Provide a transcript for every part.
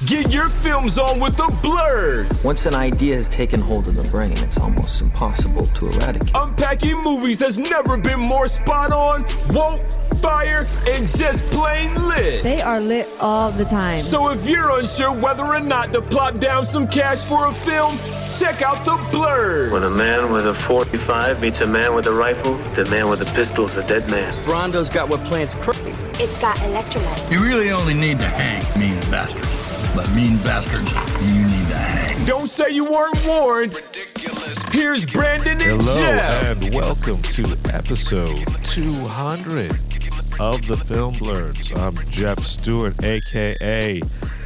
Get your films on with the Blurs. Once an idea has taken hold of the brain, it's almost impossible to eradicate. Unpacking movies has never been more spot on, woke, fire, and just plain lit. They are lit all the time. So if you're unsure whether or not to plop down some cash for a film, check out the Blurs. When a man with a 45 meets a man with a rifle, the man with a pistol is a dead man. Brondo's got what plants crave. It's got electrolyte. You really only need to hang mean bastards. But mean bastards, you need to hang. Don't say you weren't warned. Here's Brandon and Jeff. And welcome to episode 200 of the Film Blurs. I'm Jeff Stewart, a.k.a.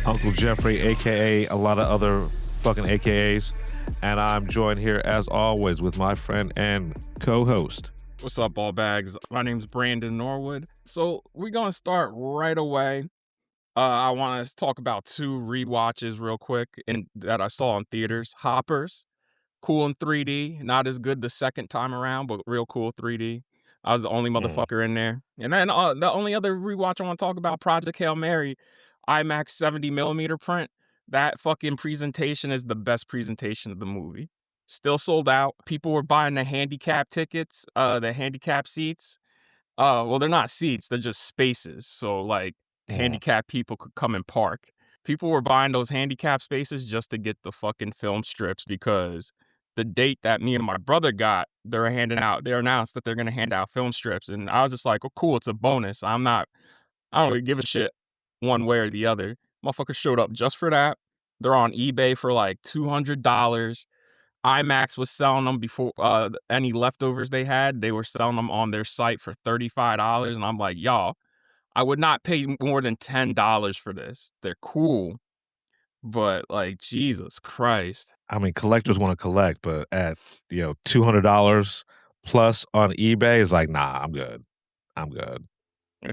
Uncle Jeffrey, a.k.a. a lot of other fucking AKAs. And I'm joined here, as always, with my friend and co-host. What's up, ball bags? My name's Brandon Norwood. So we're going to start right away. I want to talk about two rewatches real quick that I saw in theaters. Hoppers, cool in 3D. Not as good the second time around, but real cool 3D. I was the only motherfucker in there. And then the only other rewatch I want to talk about, Project Hail Mary, IMAX 70mm print. That fucking presentation is the best presentation of the movie. Still sold out. People were buying the handicap tickets, the handicap seats. Well, they're not seats. They're just spaces. So, like, handicapped people could come and park. People were buying those handicap spaces just to get the fucking film strips because the date that me and my brother got, they announced that they're going to hand out film strips. And I was just like, oh, cool, it's a bonus. I don't really give a shit one way or the other. Motherfuckers showed up just for that. They're on eBay for like $200. IMAX was selling them before any leftovers they had. They were selling them on their site for $35. And I'm like, y'all, I would not pay more than $10 for this. They're cool, but like, Jesus Christ. I mean, collectors want to collect, but at, $200 plus on eBay is like, nah, I'm good.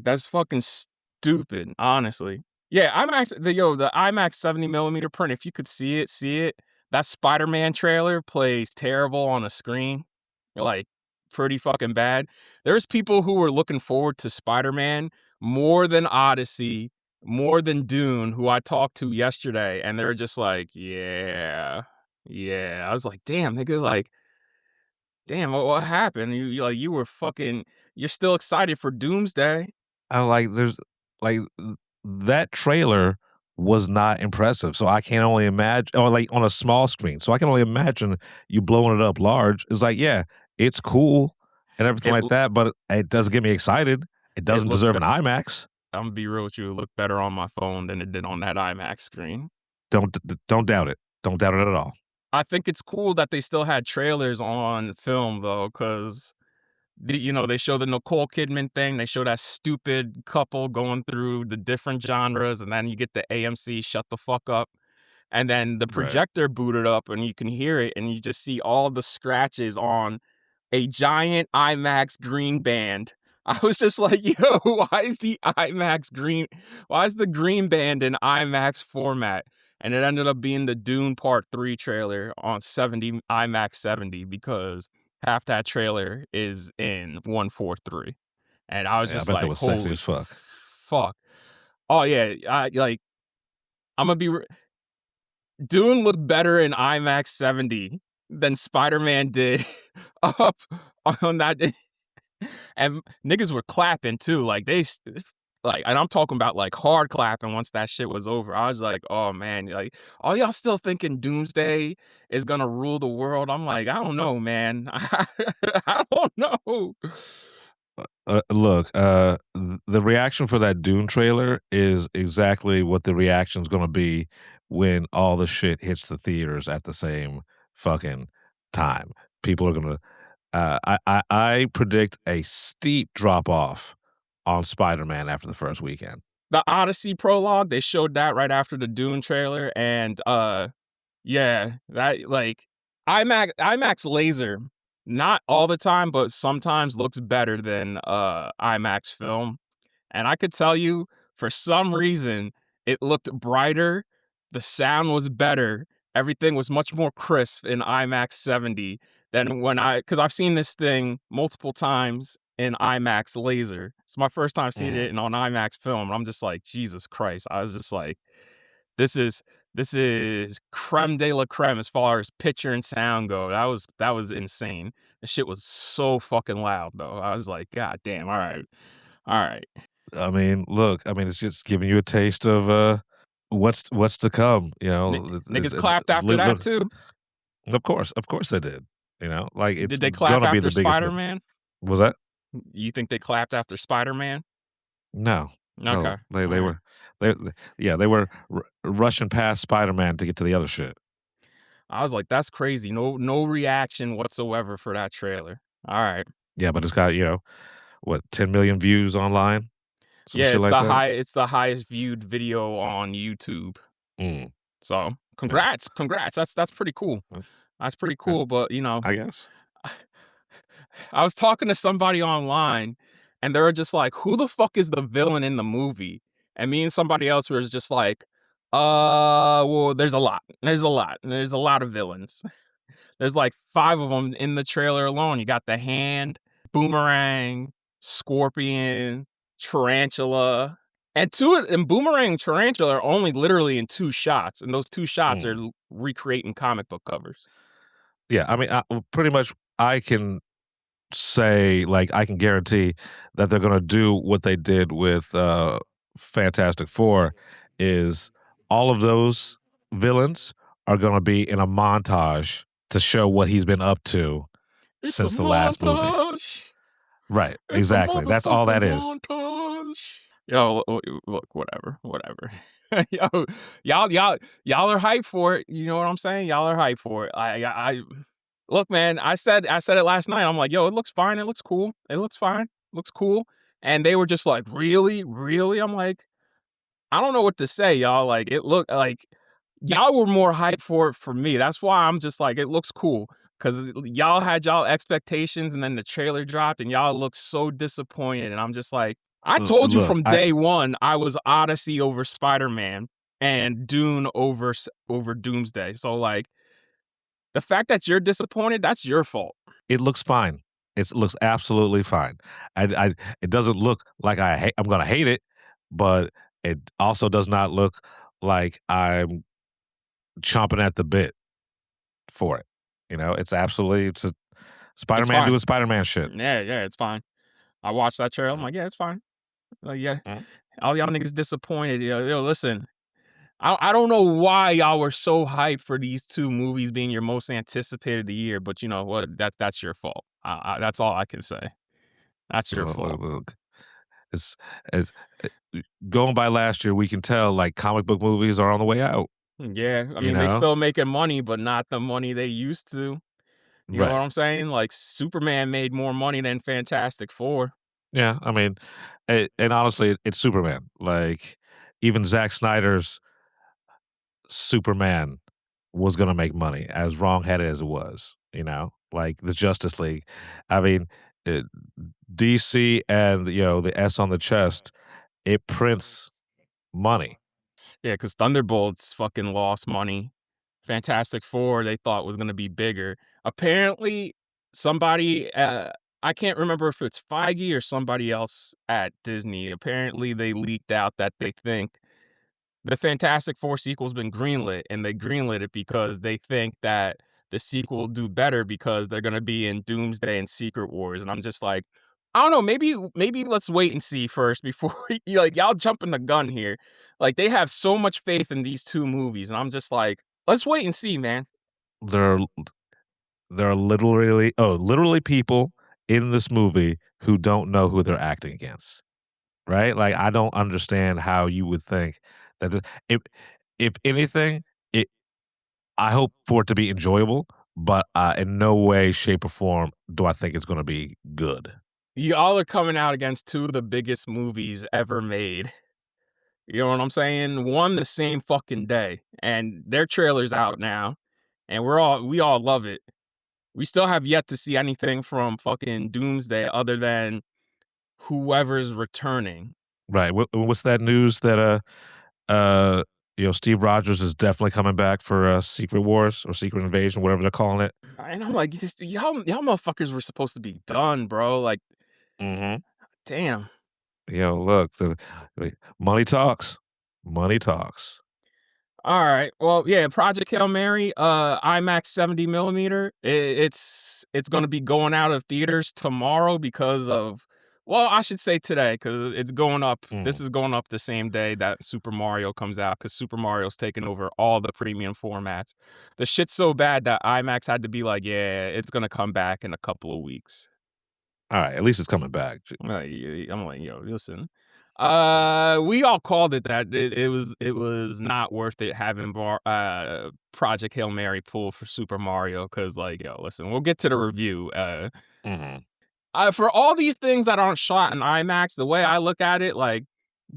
That's fucking stupid, honestly. Yeah, the IMAX 70mm print, if you could see it. That Spider-Man trailer plays terrible on a screen. Like, pretty fucking bad. There's people who were looking forward to Spider-Man more than Odyssey, more than Dune, who I talked to yesterday, and they're just like, yeah. I was like, damn, nigga, like, damn, what happened? You were fucking, you're still excited for Doomsday. That trailer was not impressive, so I can only imagine, or like on a small screen, so I can only imagine you blowing it up large. It's like, yeah, it's cool and everything like that, but it doesn't get me excited. It doesn't deserve an IMAX. I'm gonna be real with you. It looked better on my phone than it did on that IMAX screen. Don't doubt it. Don't doubt it at all. I think it's cool that they still had trailers on film, though, because they show the Nicole Kidman thing. They show that stupid couple going through the different genres, and then you get the AMC shut the fuck up. And then the projector booted up, and you can hear it, and you just see all the scratches on a giant IMAX green band. I was just like, yo, why is the green band in IMAX format? And it ended up being the Dune Part 3 trailer on IMAX 70 because half that trailer is in 1:4:3. And I was just like, that was sexy as fuck. Fuck. Oh, yeah. I'm going to be... Dune looked better in IMAX 70 than Spider-Man did up on that. And niggas were clapping too. And I'm talking about like hard clapping once that shit was over. I was like, oh man, like, are y'all still thinking Doomsday is gonna rule the world? I'm like, I don't know, man. I don't know. Look, the reaction for that Dune trailer is exactly what the reaction's gonna be when all the shit hits the theaters at the same fucking time. People are gonna. I predict a steep drop off on Spider-Man after the first weekend. The Odyssey prologue, they showed that right after the Dune trailer, and yeah, that like IMAX laser, not all the time, but sometimes looks better than IMAX film. And I could tell you, for some reason, it looked brighter, the sound was better, everything was much more crisp in IMAX 70 than because I've seen this thing multiple times in IMAX laser. It's my first time seeing it on IMAX film, and I'm just like, Jesus Christ. I was just like, This is creme de la creme as far as picture and sound go. That was insane. The shit was so fucking loud though. I was like, God damn, all right. All right. I mean, look, I mean, it's just giving you a taste of what's to come. You know, Niggas clapped after that too. Of course they did. You know, like it's Did they clap gonna be after the biggest movie. Spider-Man? Was that? You think they clapped after Spider-Man? No, Okay. no, they All right. were they were rushing past Spider-Man to get to the other shit. I was like, that's crazy. No reaction whatsoever for that trailer. All right. Yeah, but it's got, you know, what, 10 million views online? Some Yeah, shit like that? it's the highest viewed video on YouTube. Mm, So yeah, congrats. That's pretty cool. uh, That's pretty uh, cool. But you know, I guess. I was talking to somebody online and they were just like, who the fuck is the villain in the movie? And me and somebody else was just like, well, there's a lot. There's a lot. There's a lot of villains. There's like 5 of them in the trailer alone. You got the Hand, Boomerang, Scorpion, Tarantula. And Boomerang and Tarantula are only literally in 2 shots, and those 2 shots are Mm. recreating comic book covers. Yeah, I mean, pretty much I can say, like, I can guarantee that they're gonna do what they did with Fantastic Four, is all of those villains are gonna be in a montage to show what he's been up to It's a since the last movie. montage. Right, It's a exactly. That's all that motherfucking is. montage. Yo, look, whatever. Yo, y'all are hyped for it. You know what I'm saying? Y'all are hyped for it. I look, man. I said it last night. I'm like, yo, it looks fine. It looks cool. It looks fine. Looks cool. And they were just like, really, really. I'm like, I don't know what to say, y'all. Like, it looked like y'all were more hyped for it for me. That's why I'm just like, it looks cool. Cause y'all had y'all expectations and then the trailer dropped and y'all looked so disappointed. And I'm just like, I told you Look, from day one, I was Odyssey over Spider-Man and Dune over Doomsday. So like the fact that you're disappointed, that's your fault. it looks fine. It looks absolutely fine. It doesn't look like I'm gonna hate it, but it also does not look like I'm chomping at the bit for it. You know, it's a It's Spider-Man fine. doing Spider-Man shit. Yeah, it's fine. I watched that trailer. I'm Mm, like, yeah, it's fine. Like, yeah, mm. all y'all niggas disappointed. Yo, listen, I don't know why y'all were so hyped for these 2 movies being your most anticipated of the year, but you know what? That's your fault. That's all I can say. That's your fault. Look, it's, it's going by last year. We can tell like comic book movies are on the way out. Yeah, I You mean they know, still making money, but not the money they used to. You know right? what I'm saying? Like Superman made more money than Fantastic Four. Yeah, I mean, and honestly, it's Superman. Like even Zack Snyder's Superman was gonna make money, as wrong-headed as it was, you know? Like, the Justice League. I mean, eh, DC and, you know, the S on the chest, it prints money. Yeah, because Thunderbolts fucking lost money. Fantastic Four they thought was gonna be bigger. Apparently, somebody I can't remember if it's Feige or somebody else at Disney. Apparently, they leaked out that they think the Fantastic Four sequel's been greenlit, and they greenlit it because they think that the sequel will do better because they're gonna be in Doomsday and Secret Wars, and I'm just like, I don't know, maybe let's wait and see first before you like, y'all jumping the gun here. Like, they have so much faith in these 2 movies, and I'm just like, let's wait and see, man. There are there are literally people in this movie who don't know who they're acting against, right? Like, I don't understand how you would think that if anything, it I hope for it to be enjoyable, but, in no way, shape, or form do I think it's gonna be good. Y'all are coming out against 2 of the biggest movies ever made. You know what I'm saying? One the same fucking day, and their trailer's out now, and we all love it. We still have yet to see anything from fucking Doomsday other than whoever's returning. Right, what's that news that, uh, you know, Steve Rogers is definitely coming back for, Secret Wars or Secret Invasion, whatever they're calling it? And I'm like, y'all motherfuckers were supposed to be done, bro. Like, Mhm. damn. You know, look, money talks. Money talks. All right. Well, yeah, Project Hail Mary, IMAX 70 millimeter. It's going to be going out of theaters tomorrow because of, well, I should say today because it's going up. This is going up the same day that Super Mario comes out because Super Mario's taking over all the premium formats. The shit's so bad that IMAX had to be like, yeah, it's going to come back in a couple of weeks. All right, at least it's coming back. I'm like, yo, listen. We all called it that. It was not worth it having Project Hail Mary pull for Super Mario because, like, yo, listen, we'll get to the review. Mhm. For all these things that aren't shot in IMAX, the way I look at it, like,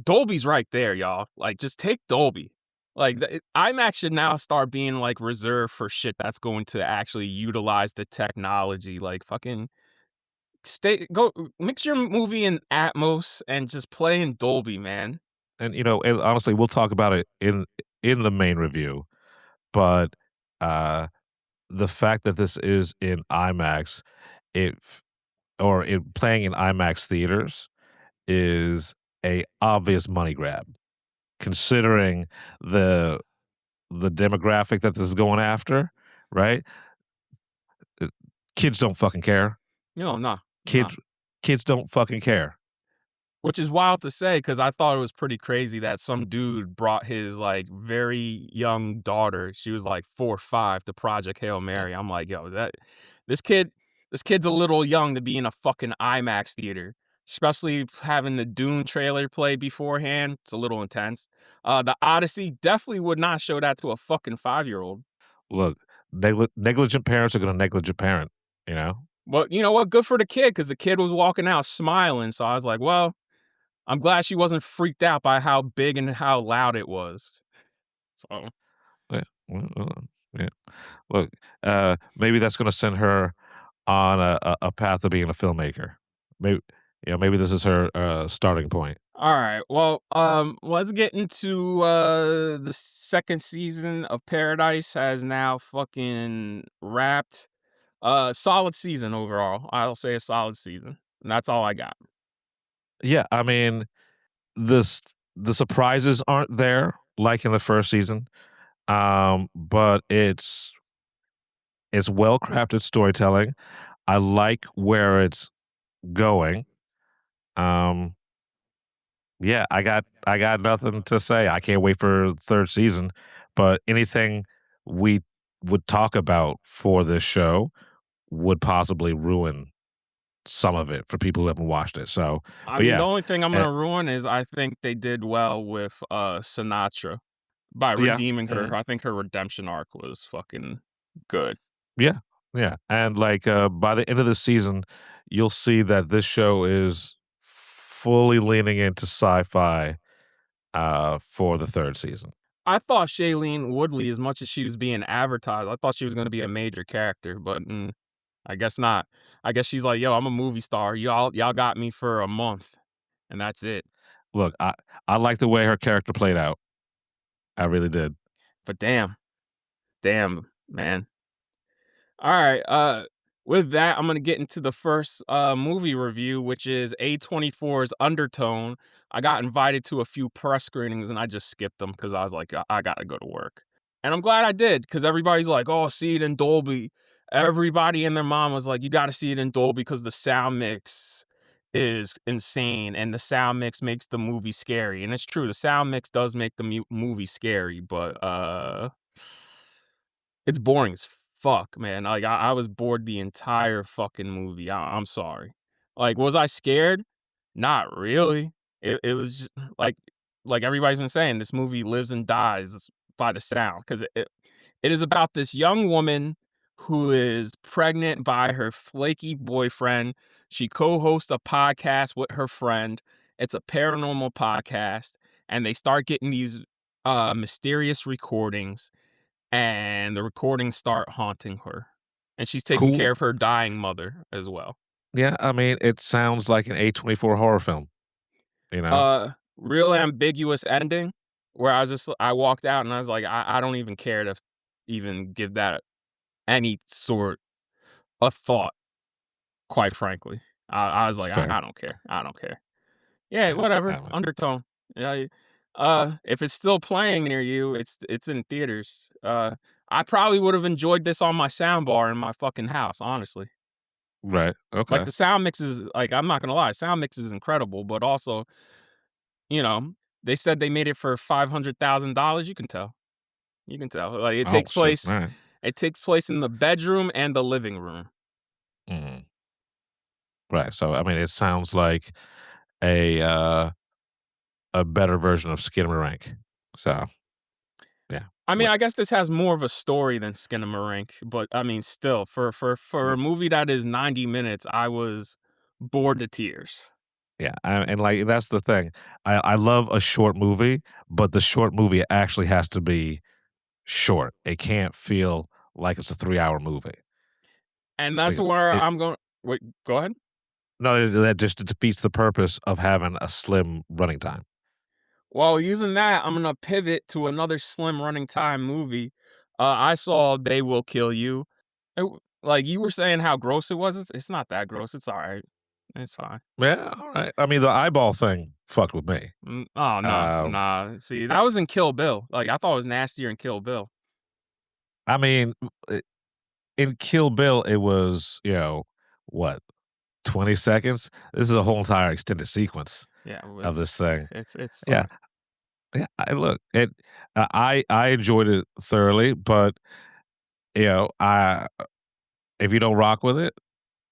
Dolby's right there, y'all. Like, just take Dolby. Like, IMAX should now start being like reserved for shit that's going to actually utilize the technology. Like, fucking go mix your movie in Atmos and just play in Dolby, man. And and honestly, we'll talk about it in the main review, but uh the fact that this is in IMAX, it or it playing in IMAX theaters is a obvious money grab, considering the the demographic that this is going after, right? Uh, Kids don't fucking care. No, no, no. Kids don't fucking care. Which is wild to say because I thought it was pretty crazy that some dude brought his like very young daughter. She was like 4 or 5 to Project Hail Mary. I'm like, yo, this kid, this kid's a little young to be in a fucking IMAX theater, especially having the Dune trailer play beforehand. It's a little intense. The Odyssey definitely would not show that to a fucking 5-year-old. Look, negligent parents are going to negligent parent, you know? But you know what? Good for the kid because the kid was walking out smiling. So I was like, well, I'm glad she wasn't freaked out by how big and how loud it was. So Yeah. Yeah. Look, maybe that's going to send her on a path of being a filmmaker. Maybe, maybe this is her starting point. all right. Well, let's get into the second season of Paradise has now fucking wrapped. Solid season overall. I'll say a solid season. And that's all I got. Yeah, I mean, this the surprises aren't there like in the first season, but it's well crafted storytelling. I like where it's going. Um, yeah, I got nothing to say. I can't wait for the third season. But anything we would talk about for this show would possibly ruin some of it for people who haven't watched it. So, I but mean, the yeah, only thing I'm eh, gonna ruin is I think they did well with Sinatra by yeah, redeeming mhm, her. I think her redemption arc was fucking good. yeah, yeah. And like by the end of the season, you'll see that this show is fully leaning into sci-fi for the third season. I thought Shailene Woodley, as much as she was being advertised, I thought she was gonna be a major character, but I guess not. I guess she's like, "Yo, I'm a movie star. Y'all got me for a month, and that's it." Look, I like the way her character played out. I really did. But damn, man. All right. With that, I'm gonna get into the first movie review, which is A24's Undertone. I got invited to a few press screenings and I just skipped them because I was like, I gotta go to work. And I'm glad I did because everybody's like, oh, see it in Dolby. Everybody and their mom was like, you gotta see it in Dolby because the sound mix is insane and the sound mix makes the movie scary. And it's true, the sound mix does make the movie scary, but it's boring as fuck, man. Like, I was bored the entire fucking movie. I'm sorry. Like, was I scared? Not really. It was just, like everybody's been saying, this movie lives and dies by the sound because it is about this young woman who is pregnant by her flaky boyfriend. She co-hosts a podcast with her friend. It's a paranormal podcast, and they start getting these mysterious recordings and the recordings start haunting her. And she's taking Cool. care of her dying mother as well. Yeah, I mean, it sounds like an A24 horror film, you know? Real ambiguous ending where I walked out and I was like, I don't even care to even give that any sort of thought, quite frankly. I was like, Fair. I don't care. I don't care. Yeah, Yeah, whatever. I mean, Undertone. Yeah, If it's still playing near you, it's in theaters. I probably would have enjoyed this on my soundbar in my fucking house, honestly. Right. Like Okay. the sound mix is like I'm not gonna lie, sound mix is incredible, but also, you know, they said they made it for $500,000. You can tell. You can tell. Like Oh shit. All right. it takes place in the bedroom and the living room. Mhm. Right. So I mean, it sounds like a uh, a better version of Skinamarink. So yeah. I mean, What? I guess this has more of a story than Skinamarink, but I mean, still, for a movie that is 90 minutes, I was bored to tears. Yeah, and like that's the thing. I love a short movie, but the short movie actually has to be short. It can't feel like it's a 3 hour movie. And that's Like, where it I'm going. Wait, go ahead. no, that just defeats the purpose of having a slim running time. Well, using that, I'm gonna pivot to another slim running time movie. I saw They Will Kill You. Like you were saying, how gross it was. It's not that gross. It's all right. It's fine. Yeah, all right. I mean, the eyeball thing fucked with me. Oh no, Uh, nah. See, that was in Kill Bill. Like I thought it was nastier in Kill Bill. I mean, in Kill Bill, it was what 20 seconds. This is a whole entire extended sequence Yeah, of this thing. it's Yeah, fine. yeah. I look it. I enjoyed it thoroughly, but I if you don't rock with it,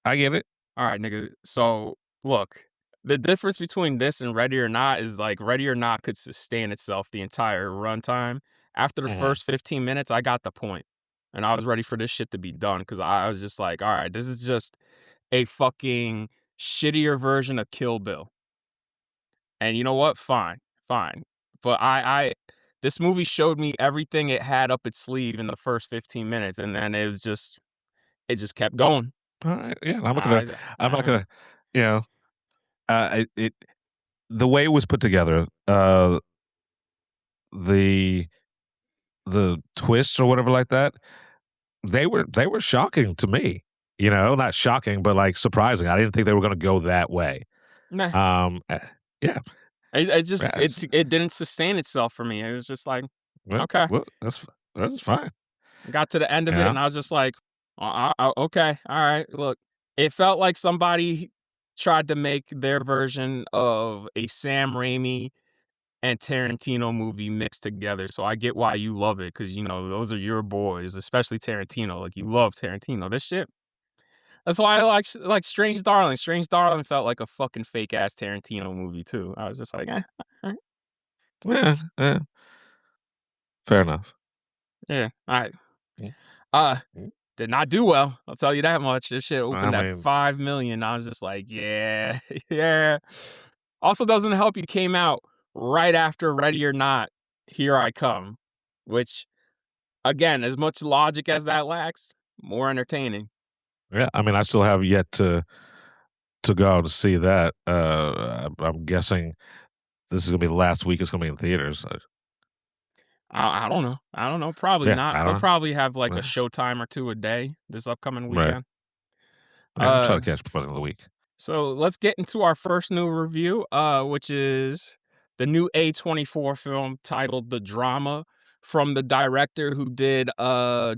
I get it. All right, nigga. So look, the difference between this and Ready or Not is like Ready or Not could sustain itself the entire runtime. After the Mhm. first 15 minutes, I got the point, and I was ready for this shit to be done because I was just like, all right, this is just a fucking shittier version of Kill Bill. And you know what? Fine, fine. But this movie showed me everything it had up its sleeve in the first 15 minutes, and then it just kept going. All right, yeah. I'm not gonna. I, I'm not I, gonna. You know, it the way it was put together, the twists or whatever like that, they were shocking to me. Not shocking, but like surprising. I didn't think they were gonna go that way. Nah. Eh, yeah, It just yes. it didn't sustain itself for me. It was just like, Well, okay. well, that's fine. Got to the end of it, Yeah. and I was just like, okay, all right. Look, it felt like somebody tried to make their version of a Sam Raimi and Tarantino movie mixed together. So I get why you love it because those are your boys, especially Tarantino. Like you love Tarantino. This shit. That's why I like Strange Darling. Strange Darling felt like a fucking fake ass Tarantino movie too. I was just like, all right. Yeah, yeah. Fair enough. Yeah, all right. Mm, Uh, mm. did not do well. I'll tell you that much. This shit I opened at mean, 5 million. I was just like, yeah, yeah. Also, doesn't help you came out right after Ready or Not, Here I Come, which again, as much logic as that lacks, more entertaining. yeah. I mean, I still have yet to go to see that. I'm guessing this is gonna be the last week it's gonna be in theaters. I don't know. I don't know. Probably Yeah, not. I They'll don't probably have like a know. showtime or two a day this upcoming Right. weekend. Yeah, I'm trying Uh, to catch before the end of the week. So let's get into our first new review, which is the new A24 film titled The Drama from the director who did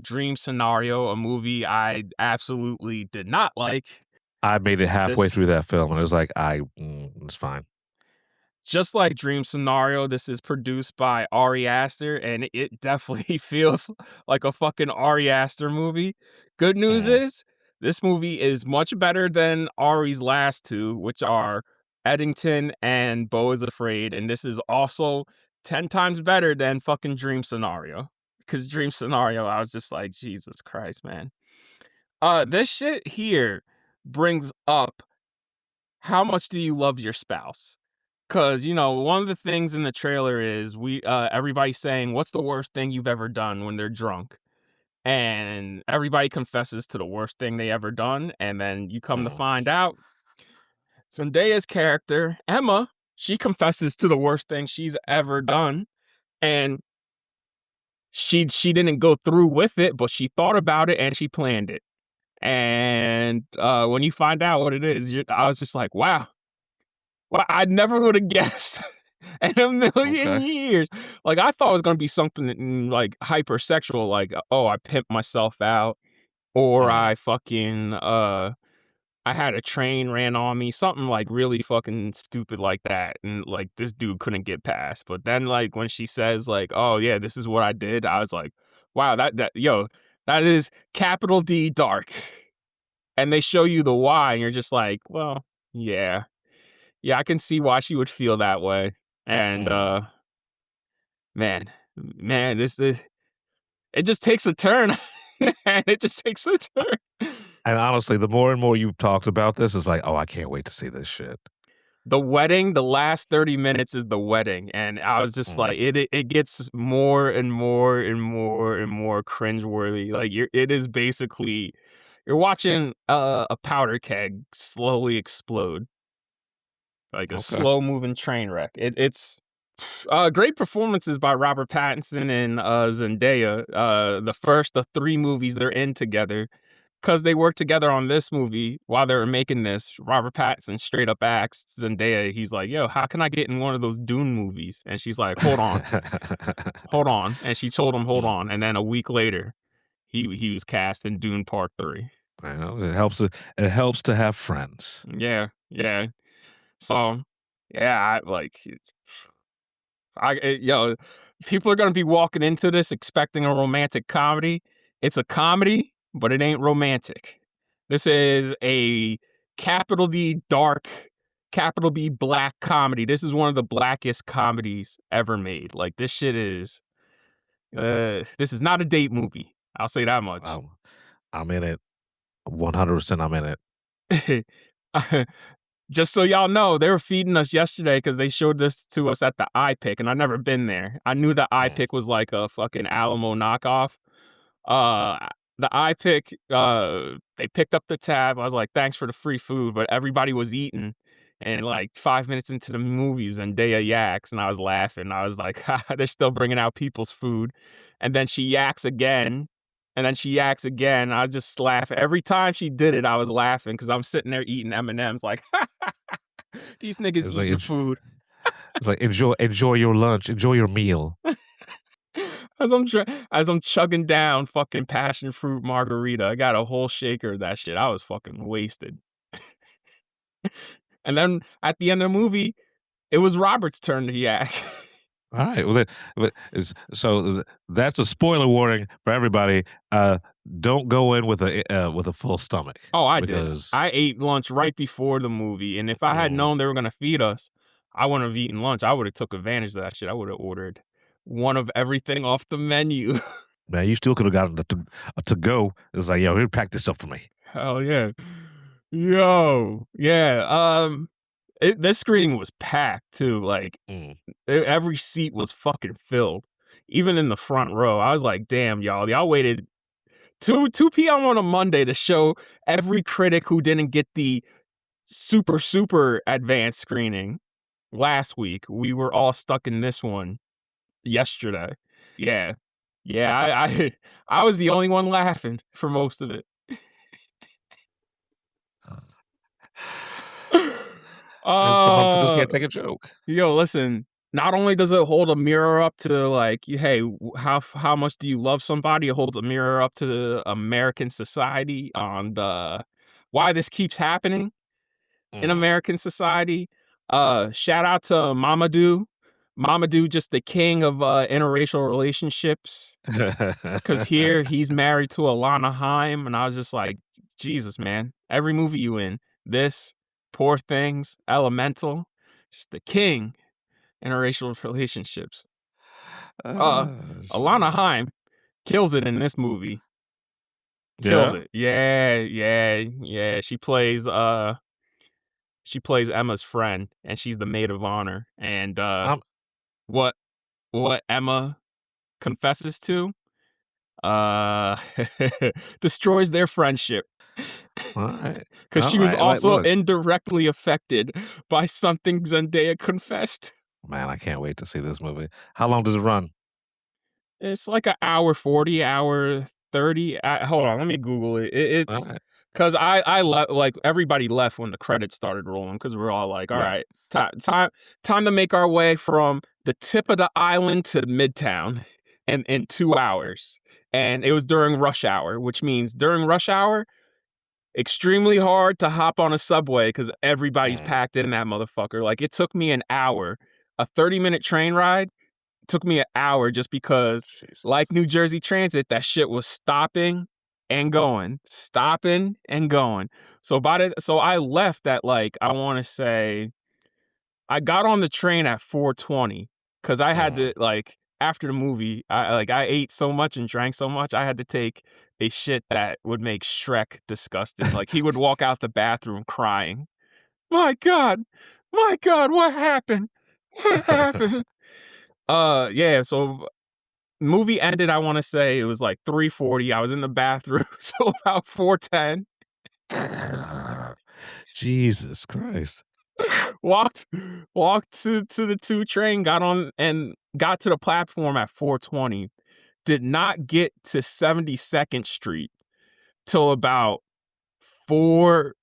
Dream Scenario, a movie I absolutely did not like. I made it halfway This through that film, and it was like, it's fine. Just like Dream Scenario, this is produced by Ari Aster, and it definitely feels like a fucking Ari Aster movie. Good news Mhm. is, this movie is much better than Ari's last two, which are Eddington and Beau is Afraid, and this is also 10 times better than fucking Dream Scenario. Because Dream Scenario, I was just like, Jesus Christ, man. This shit here brings up how much do you love your spouse? Cause one of the things in the trailer is everybody's saying, "What's the worst thing you've ever done?" when they're drunk, and everybody confesses to the worst thing they ever done, and then you come to Mhm. find out, Zendaya's character Emma, she confesses to the worst thing she's ever done, and she didn't go through with it, but she thought about it and she planned it. And when you find out what it is, I was just like, wow, well, I never would have guessed. in a million Okay. years. Like, I thought it was gonna be something like hypersexual, like, oh, I pimped myself out, or Mm. I fucking I had a train ran on me, something like really fucking stupid like that, and like this dude couldn't get past. But then like when she says like, "Oh yeah, this is what I did," I was like, "Wow, that is capital D dark." And they show you the why, and you're just like, "Well, yeah, yeah, I can see why she would feel that way." And Mm. man, man, it just takes a turn, and it just takes a turn. And honestly, the more and more you've talked about this, it's like, oh, I can't wait to see this shit. The wedding, the last 30 minutes is the wedding, and I was just Mm. like, it gets more and more and more and more cringeworthy. Like it is basically you're watching a powder keg slowly explode, like a Okay. slow moving train wreck. It's great performances by Robert Pattinson and Zendaya. The three movies they're in together. Because they worked together on this movie while they were making this, Robert Pattinson straight up asked Zendaya, he's like, "Yo, how can I get in one of those Dune movies?" And she's like, hold on." And she told him, "Hold Mm. on." And then a week later, he was cast in Dune Part 3. I know it helps to have friends. Yeah, yeah. So, yeah, yo, people are gonna be walking into this expecting a romantic comedy. It's a comedy, but it ain't romantic. This is a capital D dark, capital B black comedy. This is one of the blackest comedies ever made. Like this is not a date movie. I'll say that much. I'm in it. 100% I'm in it. Just so y'all know, they were feeding us yesterday because they showed this to us at the iPic, and I've never been there. I knew the Mm. iPic was like a fucking Alamo knockoff. Uh, the iPic, they picked up the tab. I was like, "Thanks for the free food," but everybody was eating. And like 5 minutes into the movies, and Zendaya yaks, and I was laughing. I was like, "They're still bringing out people's food." And then she yaks again, and then she yaks again. I was just laughing every time she did it. I was laughing because I'm sitting there eating M&Ms, like these niggas It's like eating food. it's like enjoy your lunch, enjoy your meal. As I'm chugging down fucking passion fruit margarita, I got a whole shaker of that shit. I was fucking wasted. And then at the end of the movie, it was Robert's turn to yak. All right. Well, that's a spoiler warning for everybody. Don't go in with a full stomach. Oh, I did. Because I ate lunch right before the movie, and if I had known they were gonna feed us, I wouldn't have eaten lunch. I would have took advantage of that shit. I would have ordered one of everything off the menu. man, you still could have gotten a to go. It was like, yo, here, pack this up for me. Hell yeah. Yo. Yeah. This screening was packed too. Like Mm. every seat was fucking filled. Even in the front row. I was like, damn, y'all waited 2 p.m. on a Monday to show every critic who didn't get the super advanced screening last week. We were all stuck in this one yesterday. Yeah. Yeah, I was the only one laughing for most of it. Some motherfuckers can't take a joke. Yo, listen. Not only does it hold a mirror up to like, hey, how much do you love somebody? It holds a mirror up to the American society on why this keeps happening in Mm. American society. Shout out to Mamadou. Mamadou, just the king of interracial relationships. Because here he's married to Alana Haim, and I was just like, Jesus, man. Every movie you in, this, Poor Things, Elemental, just the king interracial relationships. Alana Haim kills it in this movie. Kills it. Yeah. She plays Emma's friend, and she's the maid of honor. And what Emma confesses to destroys their friendship. All right. Because she All was right. also Look, indirectly affected by something Zendaya confessed. man, I can't wait to see this movie. How long does it run? It's like an hour 40, hour 30. Hold on, let me Google it. All It's right. Because I like everybody left when the credits started rolling because we were all like, all right, time to make our way from the tip of the island to Midtown in 2 hours. And it was during rush hour, which means during rush hour, extremely hard to hop on a subway because everybody's packed in that motherfucker. Like it took me an hour, a 30-minute train ride took me an hour just because, like New Jersey Transit, that shit was stopping and going. So I left at like, I want to say, I got on the train at 4:20 because I had to like after the movie, I ate so much and drank so much, I had to take a shit that would make Shrek disgusted. Like he would walk out the bathroom crying. My God, what happened? What happened? Yeah, so movie ended, I want to say it was like 3:40. I was in the bathroom, so about 4:10. Jesus Christ. walked to the 2 train, got on and got to the platform at 4:20. Did not get to 72nd Street till about 4.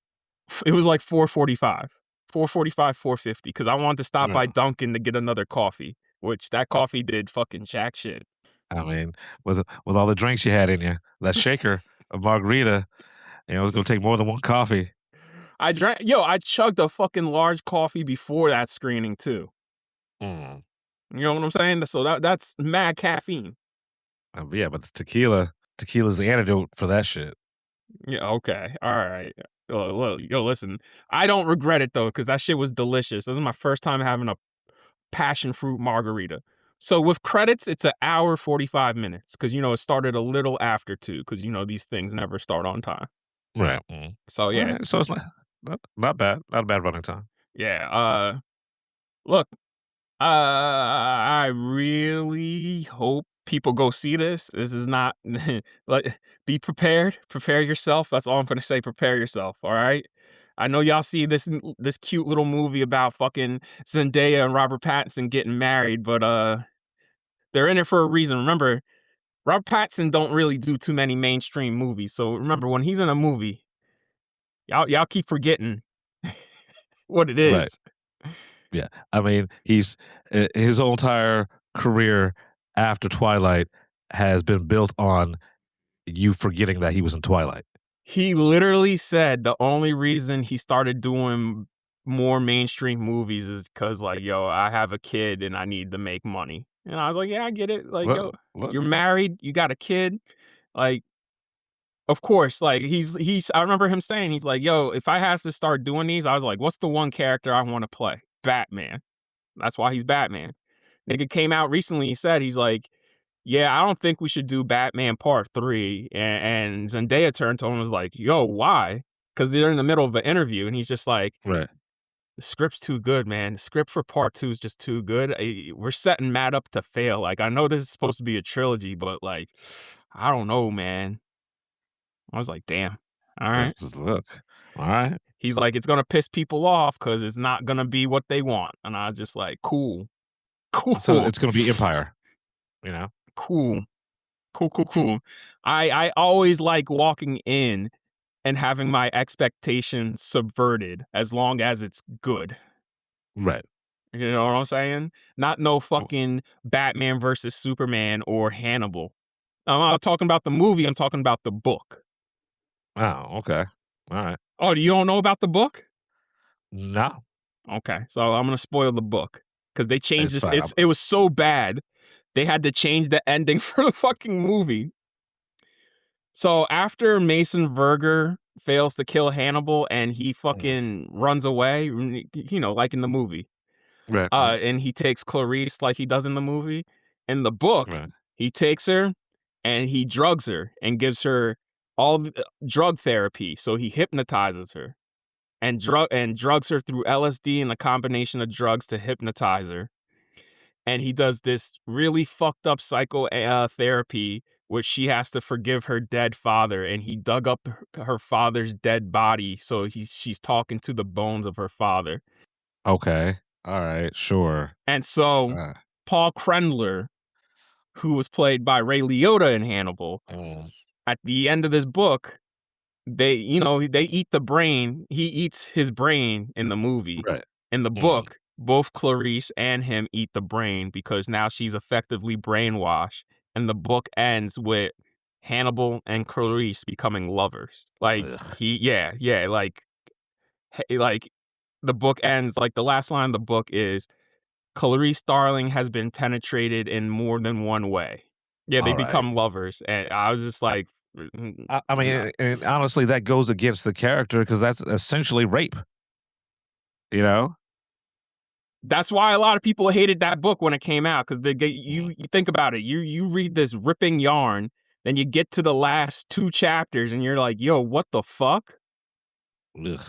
It was like 4:45. 4:45, 4:50, because I wanted to stop by Dunkin' to get another coffee, which that coffee did fucking jack shit. I mean, with all the drinks you had in you, that shaker of margarita, it was gonna take more than one coffee. I chugged a fucking large coffee before that screening too. You know what I'm saying? So that's mad caffeine. Yeah, but the tequila's the antidote for that shit. Yeah, okay. All right. Listen, I don't regret it though, because that shit was delicious. This is my first time having a passion fruit margarita. So with credits, it's an hour 45 minutes because it started a little after 2 because these things never start on time. Right. So yeah. Right. So it's not bad. Not a bad running time. Yeah. Look, I really hope people go see this. This is not like be prepared. Prepare yourself. That's all I'm gonna say. Prepare yourself. All right. I know y'all see this cute little movie about fucking Zendaya and Robert Pattinson getting married, but they're in it for a reason. Remember, Robert Pattinson don't really do too many mainstream movies. So remember, when he's in a movie, y'all keep forgetting what it is. Right. Yeah, I mean, his whole entire career after Twilight has been built on you forgetting that he was in Twilight. He literally said the only reason he started doing more mainstream movies is because, like, I have a kid and I need to make money. And I was like, yeah, I get it. Like, Look. You're married, you got a kid. Like, of course, like, I remember him saying, he's like, if I have to start doing these, I was like, what's the one character I want to play? Batman. That's why he's Batman. Nigga came out recently, he said, he's like, yeah, I don't think we should do Batman Part 3. And Zendaya turned to him and was like, why? Because they're in the middle of an interview. And he's just like, right. The script's too good, man. The script for Part 2 is just too good. We're setting Matt up to fail. Like, I know this is supposed to be a trilogy, but, like, I don't know, man. I was like, damn. All right. Look. All right. He's like, it's going to piss people off because it's not going to be what they want. And I was just like, cool. So it's going to be Empire, Cool. I always like walking in and having my expectations subverted as long as it's good. Right. You know what I'm saying? Not no fucking Batman versus Superman or Hannibal. I'm not talking about the movie. I'm talking about the book. Oh, okay. All right. Oh, you don't know about the book? No. Okay, so I'm going to spoil the book because they changed It's this. fine. It was so bad. They had to change the ending for the fucking movie. So after Mason Verger fails to kill Hannibal and he fucking runs away, like in the movie. Right. And he takes Clarice like he does in the movie. In the book, he takes her and he drugs her and gives her all the drug therapy. So he hypnotizes her and drugs her through LSD and a combination of drugs to hypnotize her. And he does this really fucked up psychotherapy where she has to forgive her dead father. And he dug up her father's dead body. So she's talking to the bones of her father. Okay. All right. Sure. And so Paul Krendler, who was played by Ray Liotta in Hannibal, at the end of this book, they eat the brain. He eats his brain in the movie. Right. In the Mhm. book, both Clarice and him eat the brain because now she's effectively brainwashed. And the book ends with Hannibal and Clarice becoming lovers. Like Ugh. like the book ends like the last line of the book is Clarice Starling has been penetrated in more than one way. Yeah, they All right. become lovers, and I was just like, I mean, no. and honestly, that goes against the character because that's essentially rape. You know? That's why a lot of people hated that book when it came out because you think about it, you read this ripping yarn, then you get to the last 2 chapters, and you're like, yo, what the fuck? Ugh.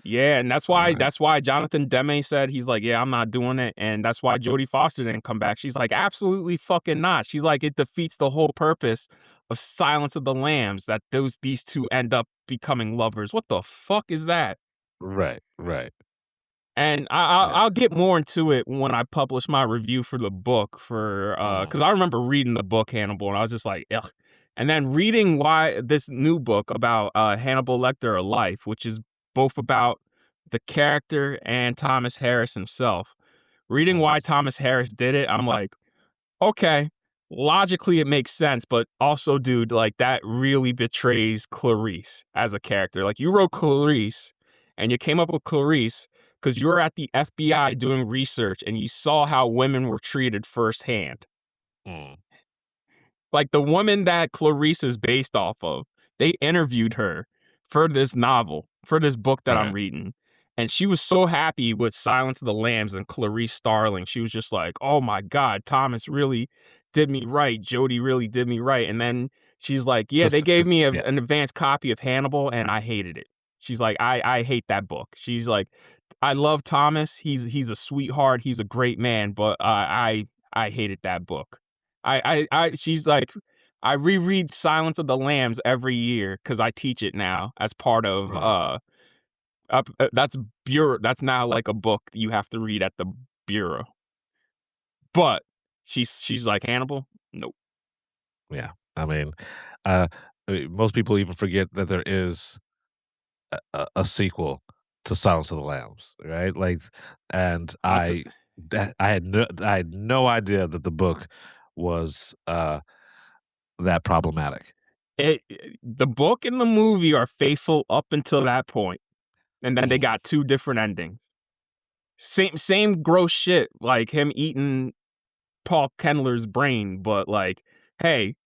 Yeah, and All right. that's why Jonathan Demme said he's like, "Yeah, I'm not doing it," and that's why Jodie Foster didn't come back. She's like, "Absolutely fucking not." She's like, "It defeats the whole purpose of Silence of the Lambs that these 2 end up becoming lovers." What the fuck is that? Right. Right. And Yeah. I'll get more into it when I publish my review for the book for because Mm. I remember reading the book Hannibal and I was just like, ugh. And then reading why this new book about Hannibal Lecter: A Life, which is both about the character and Thomas Harris himself. Reading why Mm. Thomas Harris did it, I'm like, okay, logically it makes sense, but also, dude, like that really betrays Clarice as a character. Like you wrote Clarice and you came up with Clarice because you were at the FBI doing research and you saw how women were treated firsthand. Mm. Like the woman that Clarice is based off of, they interviewed her for this novel, for this book that I'm Right. reading. And she was so happy with Silence of the Lambs and Clarice Starling. She was just like, oh my God, Thomas really did me right. Jodie really did me right. And then she's like, yeah, they gave me Yeah. an advanced copy of Hannibal and I hated it. She's like, I hate that book. She's like, I love Thomas. He's a sweetheart. He's a great man, but I hated that book. She's like, I reread Silence of the Lambs every year because I teach it now as part of Right. that's bureau. That's now like a book you have to read at the bureau. But she's like Hannibal. Nope. Yeah. I mean, most people even forget that there is a sequel to Silence of the Lambs, right? Like, and That's I had no idea that the book was that problematic. the book and the movie are faithful up until that point, and then they Mm. got 2 different endings. Same gross shit, like him eating Paul Kendler's brain, but like, hey,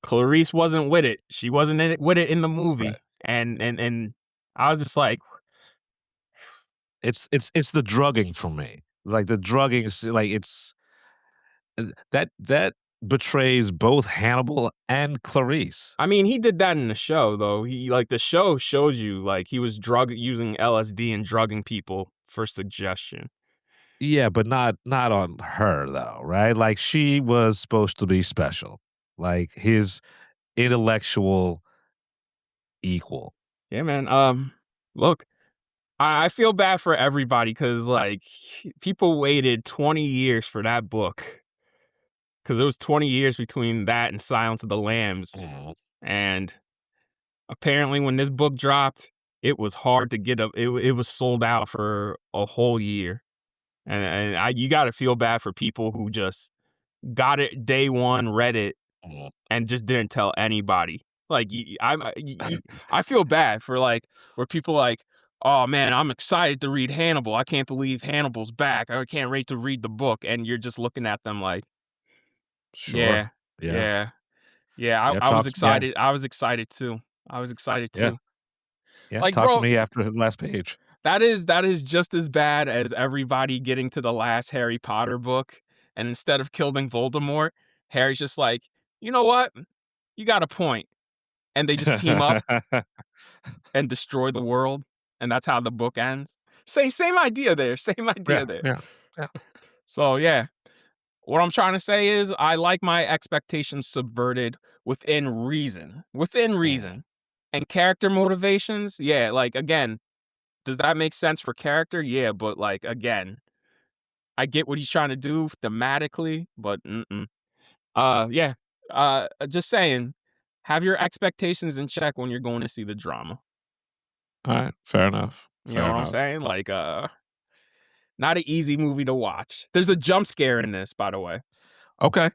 Clarice wasn't with it. She wasn't in it with it in the movie. Right. And I was just like, It's the drugging for me. Like the drugging is like that betrays both Hannibal and Clarice. I mean, he did that in the show though. He like the show shows you like he was using LSD and drugging people for suggestion. Yeah, but not on her though, right? Like she was supposed to be special, like his intellectual equal. Yeah, man. Look, I feel bad for everybody because like people waited 20 years for that book because it was 20 years between that and Silence of the Lambs, Mm. and apparently when this book dropped, it was hard to get up. It was sold out for a whole year, and you got to feel bad for people who just got it day one, read it, Mm. and just didn't tell anybody. Like I feel bad for like where people like, oh man, I'm excited to read Hannibal. I can't believe Hannibal's back. I can't wait to read the book, and you're just looking at them like, Sure. yeah, Yeah. yeah, yeah. Yeah. I was Yeah. excited. I was excited too. I was excited Yeah. too. Yeah. Like, Talk to bro, me after the last page. that is just as bad as everybody getting to the last Harry Potter book, and instead of killing Voldemort, Harry's just like, you know what? You got a point, and they just team up and destroy the world, and that's how the book ends. Same idea there. Same idea Yeah. there. Yeah. Yeah. So yeah, what I'm trying to say is I like my expectations subverted within reason. Within Mm. reason. And character motivations, yeah, like again, does that make sense for character? Yeah, but like again, I get what he's trying to do thematically, but yeah. Just saying, have your expectations in check when you're going to see the drama. All right, fair enough. You know what I'm saying? Like, not an easy movie to watch. There's a jump scare in this, by the way. Okay.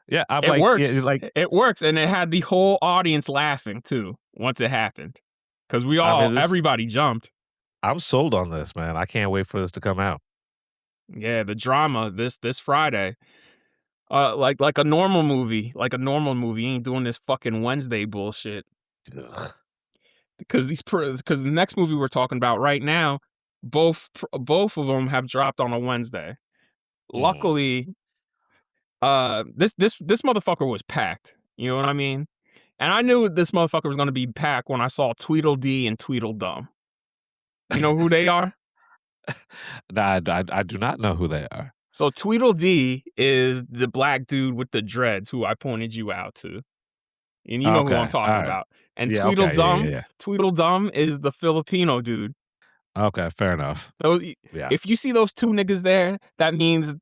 Yeah, I'm It like, works. yeah, like, It works, and it had the whole audience laughing too once it happened, because everybody jumped. I'm sold on this, man. I can't wait for this to come out. Yeah, the drama this Friday. Like a normal movie, You ain't doing this fucking Wednesday bullshit. Ugh. Because the next movie we're talking about right now, both of them have dropped on a Wednesday. Luckily, this motherfucker was packed. You know what I mean? And I knew this motherfucker was gonna be packed when I saw Tweedledee and Tweedledum. You know who they are? Nah, I do not know who they are. So Tweedledee is the black dude with the dreads who I pointed you out to. And you know who I'm talking about. And Yeah, Tweedledum, yeah. Tweedledum is the Filipino dude. Okay, fair enough. So Yeah. if you see those two niggas there, that means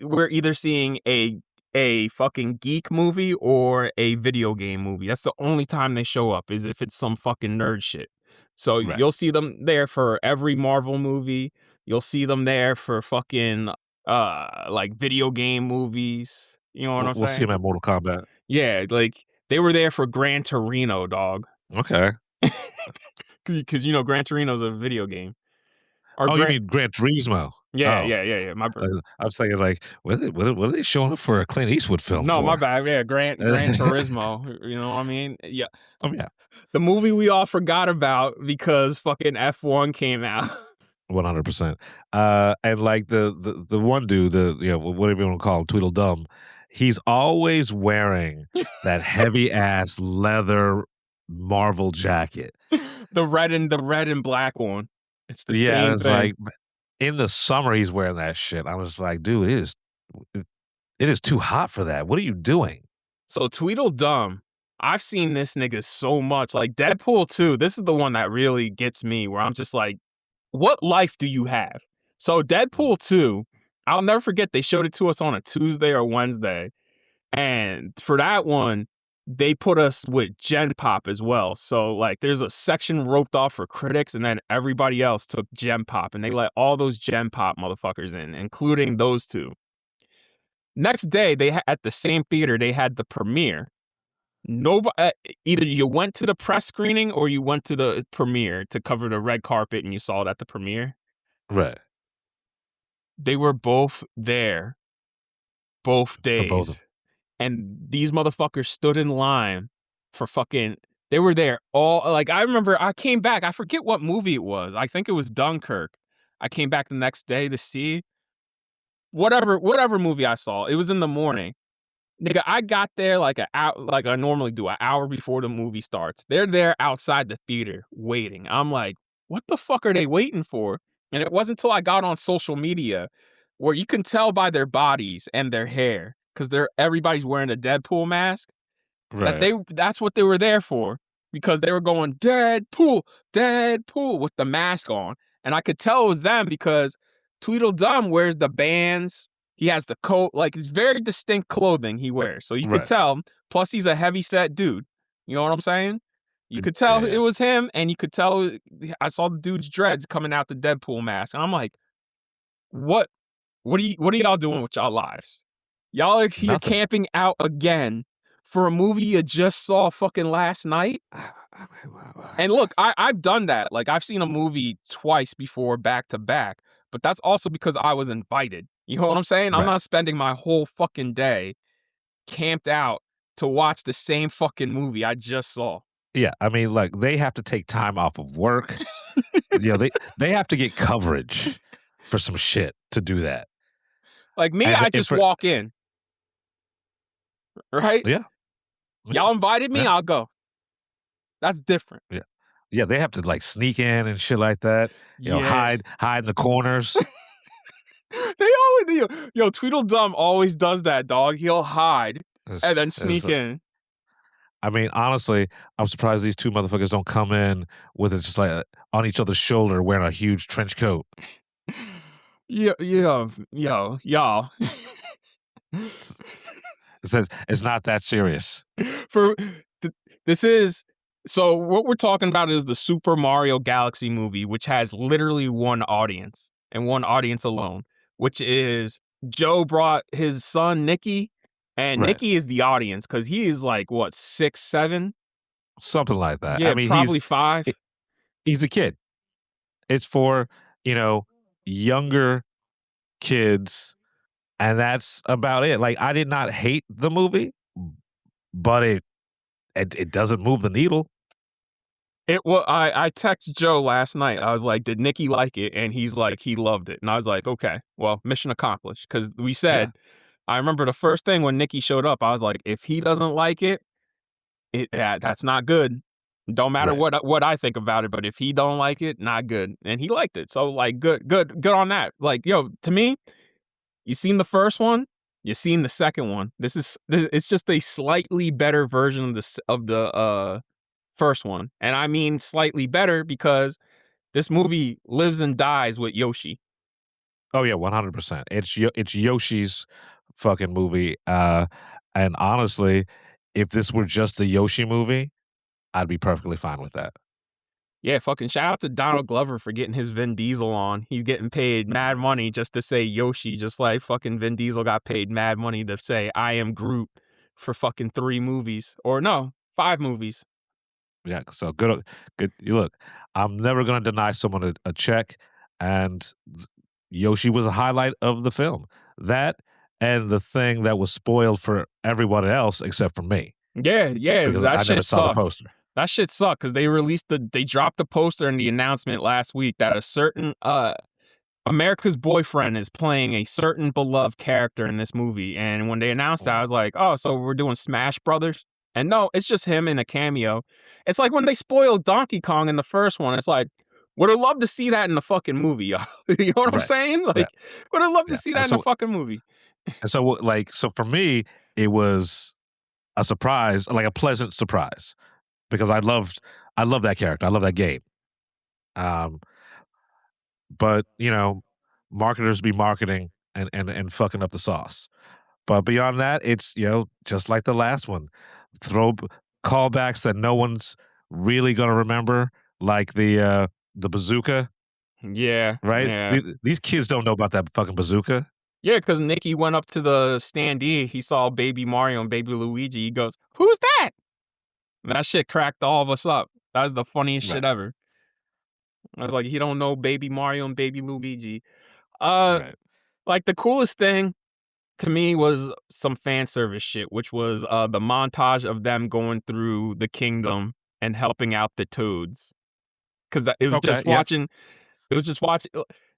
we're either seeing a fucking geek movie or a video game movie. That's the only time they show up, is if it's some fucking nerd shit. So Right. you'll see them there for every Marvel movie. You'll see them there for fucking like video game movies. You know what I'm saying? We'll see him at Mortal Kombat. Yeah, like they were there for Gran Torino, dog. Okay. Because you know Gran Torino's a video game. Or You mean Gran Turismo? Yeah, Oh. yeah. My I was thinking like, what are they showing up for a Clint Eastwood film? No, for? my bad. Yeah, Gran Turismo. You know what I mean? Yeah. Oh yeah. The movie we all forgot about because fucking F1 came out. 100%. And like the one dude, whatever you want to call him, Tweedledum, he's always wearing that heavy ass leather Marvel jacket. The red and black one. It's the Yeah, same it's thing. like in the summer he's wearing that shit. I was like, dude, it is too hot for that. What are you doing? So Tweedledum, I've seen this nigga so much. Like Deadpool 2, this is the one that really gets me, where I'm just like, what life do you have? So Deadpool 2, I'll never forget, they showed it to us on a Tuesday or Wednesday. And for that one, they put us with Gen Pop as well. So like there's a section roped off for critics, and then everybody else took Gen Pop, and they let all those Gen Pop motherfuckers in, including those two. Next day, at the same theater, they had the premiere. Nobody, either you went to the press screening or you went to the premiere to cover the red carpet, and you saw it at the premiere. Right. They were both there, both days. For both. And these motherfuckers stood in line for fucking, they were there all, like, I remember I came back, I forget what movie it was. I think it was Dunkirk. I came back the next day to see whatever movie I saw. It was in the morning. Nigga, I got there like I normally do, an hour before the movie starts. They're there outside the theater waiting. I'm like, what the fuck are they waiting for? And it wasn't until I got on social media where you can tell by their bodies and their hair, because everybody's wearing a Deadpool mask. Right. That's what they were there for, because they were going Deadpool with the mask on, and I could tell it was them because Tweedledum wears the bands. He has the coat, like it's very distinct clothing he wears, so you could tell. Plus, he's a heavy set dude. You know what I'm saying? You could tell it was him, and you could tell. I saw the dude's dreads coming out the Deadpool mask, and I'm like, what are y'all doing with y'all lives? Y'all are here camping out again for a movie you just saw fucking last night? And look, I've done that. Like, I've seen a movie twice before back to back, but that's also because I was invited. You know what I'm saying? Right. I'm not spending my whole fucking day camped out to watch the same fucking movie I just saw. Yeah, I mean, like, they have to take time off of work. They have to get coverage for some shit to do that. Like me, I just walk in. Right? Yeah. Y'all invited me, I'll go. That's different. Yeah. Yeah, they have to like sneak in and shit like that. You know, hide in the corners. They always do. Yo, Tweedledum always does that, dog. He'll hide and then sneak in. I mean, honestly, I'm surprised these two motherfuckers don't come in with it just like on each other's shoulder wearing a huge trench coat. Yo, y'all. It says it's not that serious. For This is so what we're talking about is the Super Mario Galaxy movie, which has literally one audience and one audience alone, which is Joe brought his son Nicky, and Right. Nicky is the audience because he is like what 6, 7, Something like that. yeah, I mean, probably 5. he's a kid. It's for, younger kids, and that's about it. Like, I did not hate the movie, but it doesn't move the needle. I texted Joe last night. I was like, "Did Nicky like it?" And he's like, "He loved it." And I was like, "Okay, well, mission accomplished." Because we said, I remember the first thing when Nicky showed up, I was like, "If he doesn't like it, that's not good. Don't matter Right. what I think about it, but if he don't like it, not good." And he liked it, so like, good on that. Like, to me, you seen the first one, you seen the second one. It's just a slightly better version of the first one. And I mean slightly better because this movie lives and dies with Yoshi. Oh yeah, 100%. It's Yoshi's fucking movie. And honestly, if this were just a Yoshi movie, I'd be perfectly fine with that. Yeah, fucking shout out to Donald Glover for getting his Vin Diesel on. He's getting paid mad money just to say Yoshi, just like fucking Vin Diesel got paid mad money to say I am Groot for fucking 3 movies. Or no, 5 movies. Yeah, so good. You look, I'm never going to deny someone a check, and Yoshi was a highlight of the film. That and the thing that was spoiled for everyone else except for me, Yeah, because that I shit never saw the sucked. poster. That shit sucked because they dropped the poster in the announcement last week that a certain America's Boyfriend is playing a certain beloved character in this movie. And when they announced that, I was like, oh, so we're doing Smash Brothers? And no, it's just him in a cameo. It's like when they spoiled Donkey Kong in the first one. It's like, would have loved to see that in the fucking movie, y'all. You know what I'm Right. saying? Yeah. Like, would have loved to Yeah. see that in the fucking movie. And so for me, it was a surprise, like a pleasant surprise, because I love that character. I love that game. But marketers be marketing and fucking up the sauce. But beyond that, it's just like the last one, throw callbacks that no one's really gonna remember, like the bazooka, Yeah, right? yeah. These kids don't know about that fucking bazooka. Yeah, because Nicky went up to the standee. He saw Baby Mario and Baby Luigi. He goes, "Who's that?" And that shit cracked all of us up. That was the funniest shit Right. ever. I was like, he don't know Baby Mario and Baby Luigi. Right. Like the coolest thing to me was some fan service shit, which was the montage of them going through the kingdom and helping out the toads. Because it was Okay, just yeah. watching. It was just watching.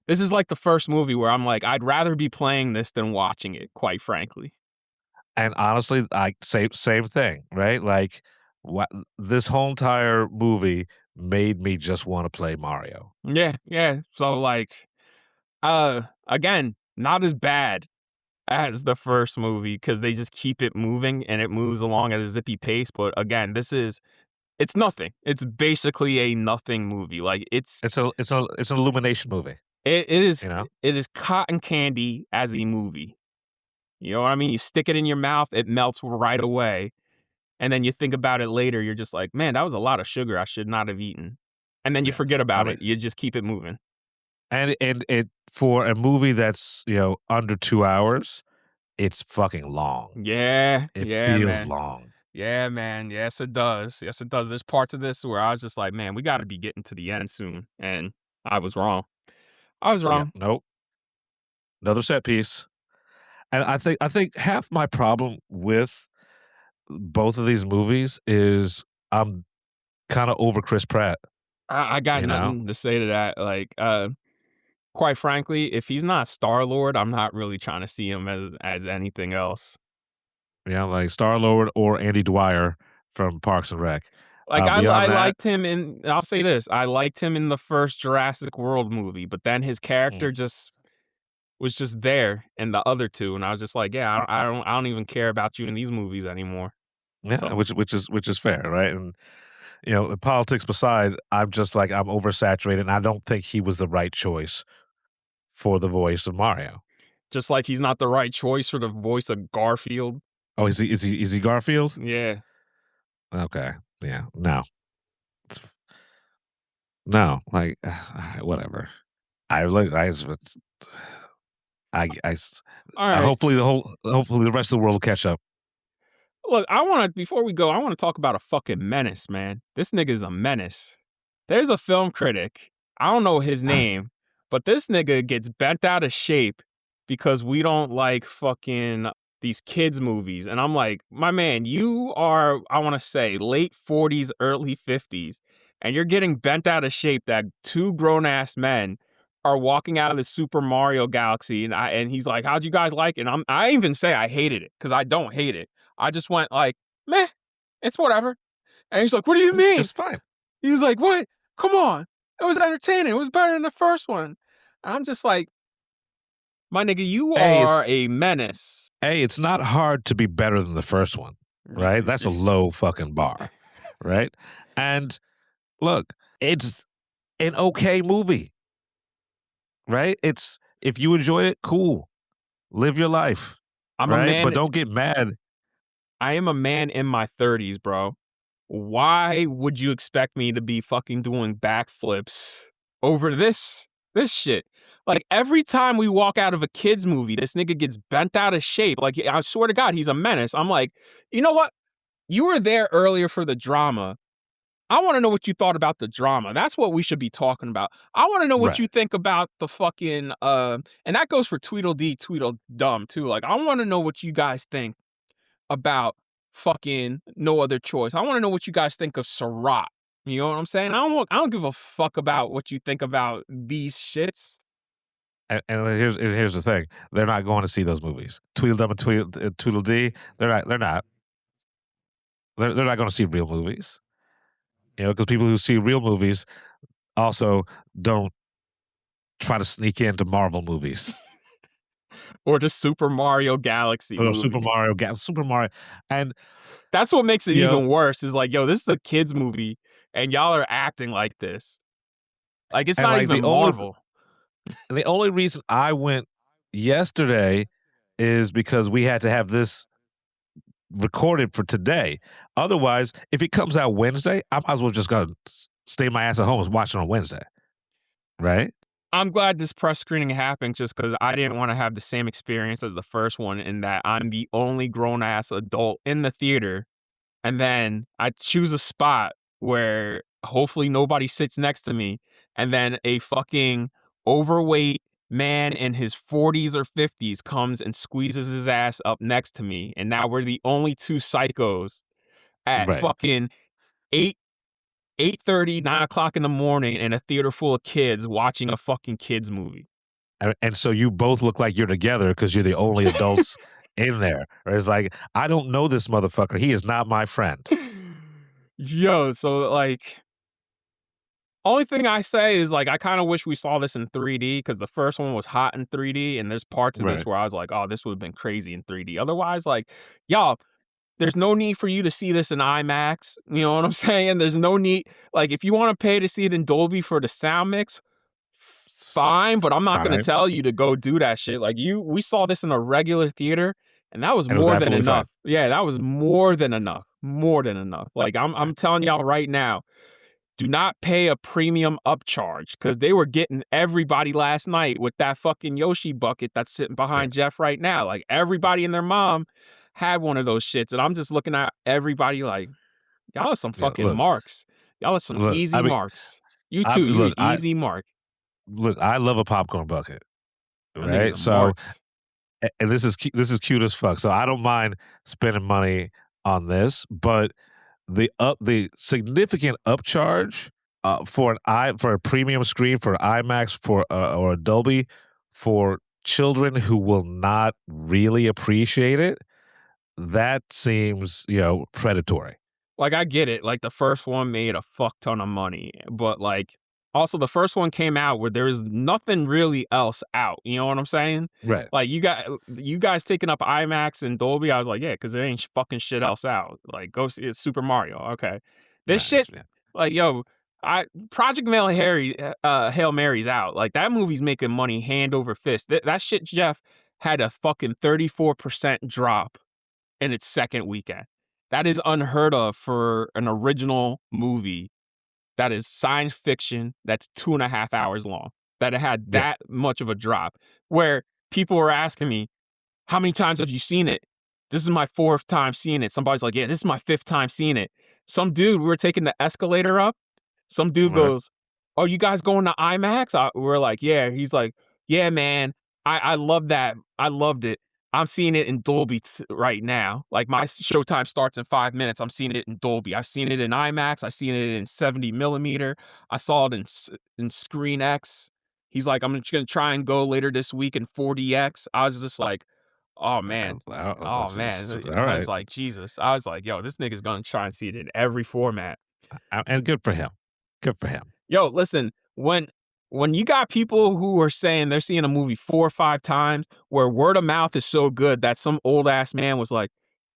This is like the first movie where I'm like, I'd rather be playing this than watching it, quite frankly. And honestly, I same thing, right? Like, this whole entire movie made me just want to play Mario. Yeah. So like, again, not as bad as the first movie because they just keep it moving and it moves along at a zippy pace. But again, it's nothing. It's basically a nothing movie. Like It's an illumination movie. it is You know? it is cotton candy as a movie. You know what I mean? You stick it in your mouth, it melts right away. And then you think about it later, you're just like, man, that was a lot of sugar I should not have eaten. And then you Yeah. forget I about mean, it. You just keep it moving. and it for a movie that's under 2 hours, it's fucking long. Yeah. It Yeah, feels man. long. Yeah, man. Yes, it does. Yes, it does. There's parts of this where I was just like, man, we got to be getting to the end soon. And I was wrong. I was Yeah. wrong. Nope. Another set piece. And I think half my problem with both of these movies is I'm kind of over Chris Pratt. I got You know? nothing to say to that. Like, quite frankly, if he's not Star-Lord, I'm not really trying to see him as anything else. Yeah, like Star-Lord or Andy Dwyer from Parks and Rec. Like I Beyond that, liked him in. I'll say this: I liked him in the first Jurassic World movie, but then his character just was just there in the other two, and I was just like, yeah, I don't even care about you in these movies anymore. yeah, So which is fair, right? And politics beside, I'm just like I'm oversaturated, and I don't think he was the right choice for the voice of Mario. just like he's not the right choice for the voice of Garfield. Oh, is he Garfield? Yeah, Okay. Yeah. No. No. Like whatever. I like I All right. hopefully the rest of the world will catch up. Look, before we go, I want to talk about a fucking menace, man. This nigga's a menace. There's a film critic. I don't know his name, but this nigga gets bent out of shape because we don't like fucking these kids movies. And I'm like, my man, you are, I want to say, late 40s, early 50s, and you're getting bent out of shape that two grown ass men are walking out of the Super Mario Galaxy, and he's like, "How'd you guys like it?" And I even say I hated it because I don't hate it. I just went like, meh, it's whatever. And he's like, what do you mean? It's fine. He's like, what? Come on. It was entertaining. It was better than the first one. And I'm just like, my nigga, you are a menace. Hey, it's not hard to be better than the first one, right? That's a low fucking bar, right? And look, it's an okay movie, right? It's if you enjoyed it, cool. Live your life, I'm right? a man. But don't get mad. I am a man in my 30s, bro. Why would you expect me to be fucking doing backflips over this shit? Like every time we walk out of a kids movie, this nigga gets bent out of shape. Like I swear to God, he's a menace. I'm like, you know what? You were there earlier for the drama. I want to know what you thought about the drama. That's what we should be talking about. I want to know what Right. you think about the fucking and that goes for Tweedledee, Tweedledum too. Like I want to know what you guys think about fucking No Other Choice. I want to know what you guys think of Seurat. You know what I'm saying? I don't give a fuck about what you think about these shits. And here's the thing: they're not going to see those movies. Tweedledum and Tweedledee. They're not. They're not. They're not going to see real movies. You know, because people who see real movies also don't try to sneak into Marvel movies. Or just Super Mario Galaxy Or movie. Super Mario, and That's what makes it you know, even worse. Is like, yo, this is a kids movie, and y'all are acting like this. Like it's and not like even the only Marvel. and the only reason I went yesterday is because we had to have this recorded for today. Otherwise, if it comes out Wednesday, I might as well just go stay my ass at home and watch it on Wednesday, right? I'm glad this press screening happened just because I didn't want to have the same experience as the first one in that I'm the only grown ass adult in the theater. And then I choose a spot where hopefully nobody sits next to me. And then a fucking overweight man in his 40s or 50s comes and squeezes his ass up next to me. And now we're the only two psychos at Right. fucking 8:30, 9 o'clock in the morning in a theater full of kids watching a fucking kids movie. And so you both look like you're together because you're the only adults in there. Or it's like, I don't know this motherfucker. He is not my friend. Yo, so like, only thing I say is like, I kind of wish we saw this in 3D because the first one was hot in 3D, and there's parts of this Right. where I was like, oh, this would have been crazy in 3D. Otherwise, like, y'all, there's no need for you to see this in IMAX. You know what I'm saying? There's no need. Like, if you want to pay to see it in Dolby for the sound mix, fine, but I'm not going to Fine. tell you to go do that shit. Like, we saw this in a regular theater, and that was And it was more than absolutely fine. enough. Yeah, that was more than enough. More than enough. Like, I'm telling y'all right now, do not pay a premium upcharge because they were getting everybody last night with that fucking Yoshi bucket that's sitting behind Jeff right now. Like everybody and their mom had one of those shits. And I'm just looking at everybody like, y'all are some Yeah, fucking marks. Y'all are some look, easy I mean, marks. You too. You look, an easy mark. I love a popcorn bucket, Them niggas right? are So, marks. and this is cute as fuck. So I don't mind spending money on this, but the significant upcharge for a premium screen for IMAX for or a Dolby for children who will not really appreciate it, that seems predatory. Like, I get it. Like, the first one made a fuck ton of money, but, like, also the first one came out where there was nothing really else out. You know what I'm saying? Right. Like, you guys taking up IMAX and Dolby, I was like, yeah, because there ain't fucking shit else out. Like, go see it's Super Mario. Okay. This shit, Yeah. like, yo, Project Hail Mary's out. Like, that movie's making money hand over fist. That shit, Jeff, had a fucking 34% drop in its second weekend. That is unheard of for an original movie that is science fiction that's 2.5 hours long, that it had Yeah. that much of a drop, where people were asking me, "How many times have you seen it?" "This is my 4th time seeing it." Somebody's like, "Yeah, this is my 5th time seeing it." Some dude, we were taking the escalator up. Some dude Right. goes, "Oh, you guys going to IMAX?" We're like, "Yeah." He's like, "Yeah, man, I love that. I loved it. I'm seeing it in Dolby right now. Like my showtime starts in 5 minutes. I'm seeing it in Dolby. I've seen it in IMAX. I've seen it in 70 millimeter. I saw it in Screen X." He's like, "I'm just gonna try and go later this week in 4DX." I was just like, "Oh man." Oh man. All I was right. like, Jesus. I was like, yo, this nigga's gonna try and see it in every format. And good for him. Good for him. Yo, listen, when you got people who are saying they're seeing a movie 4 or 5 times, where word of mouth is so good that some old ass man was like,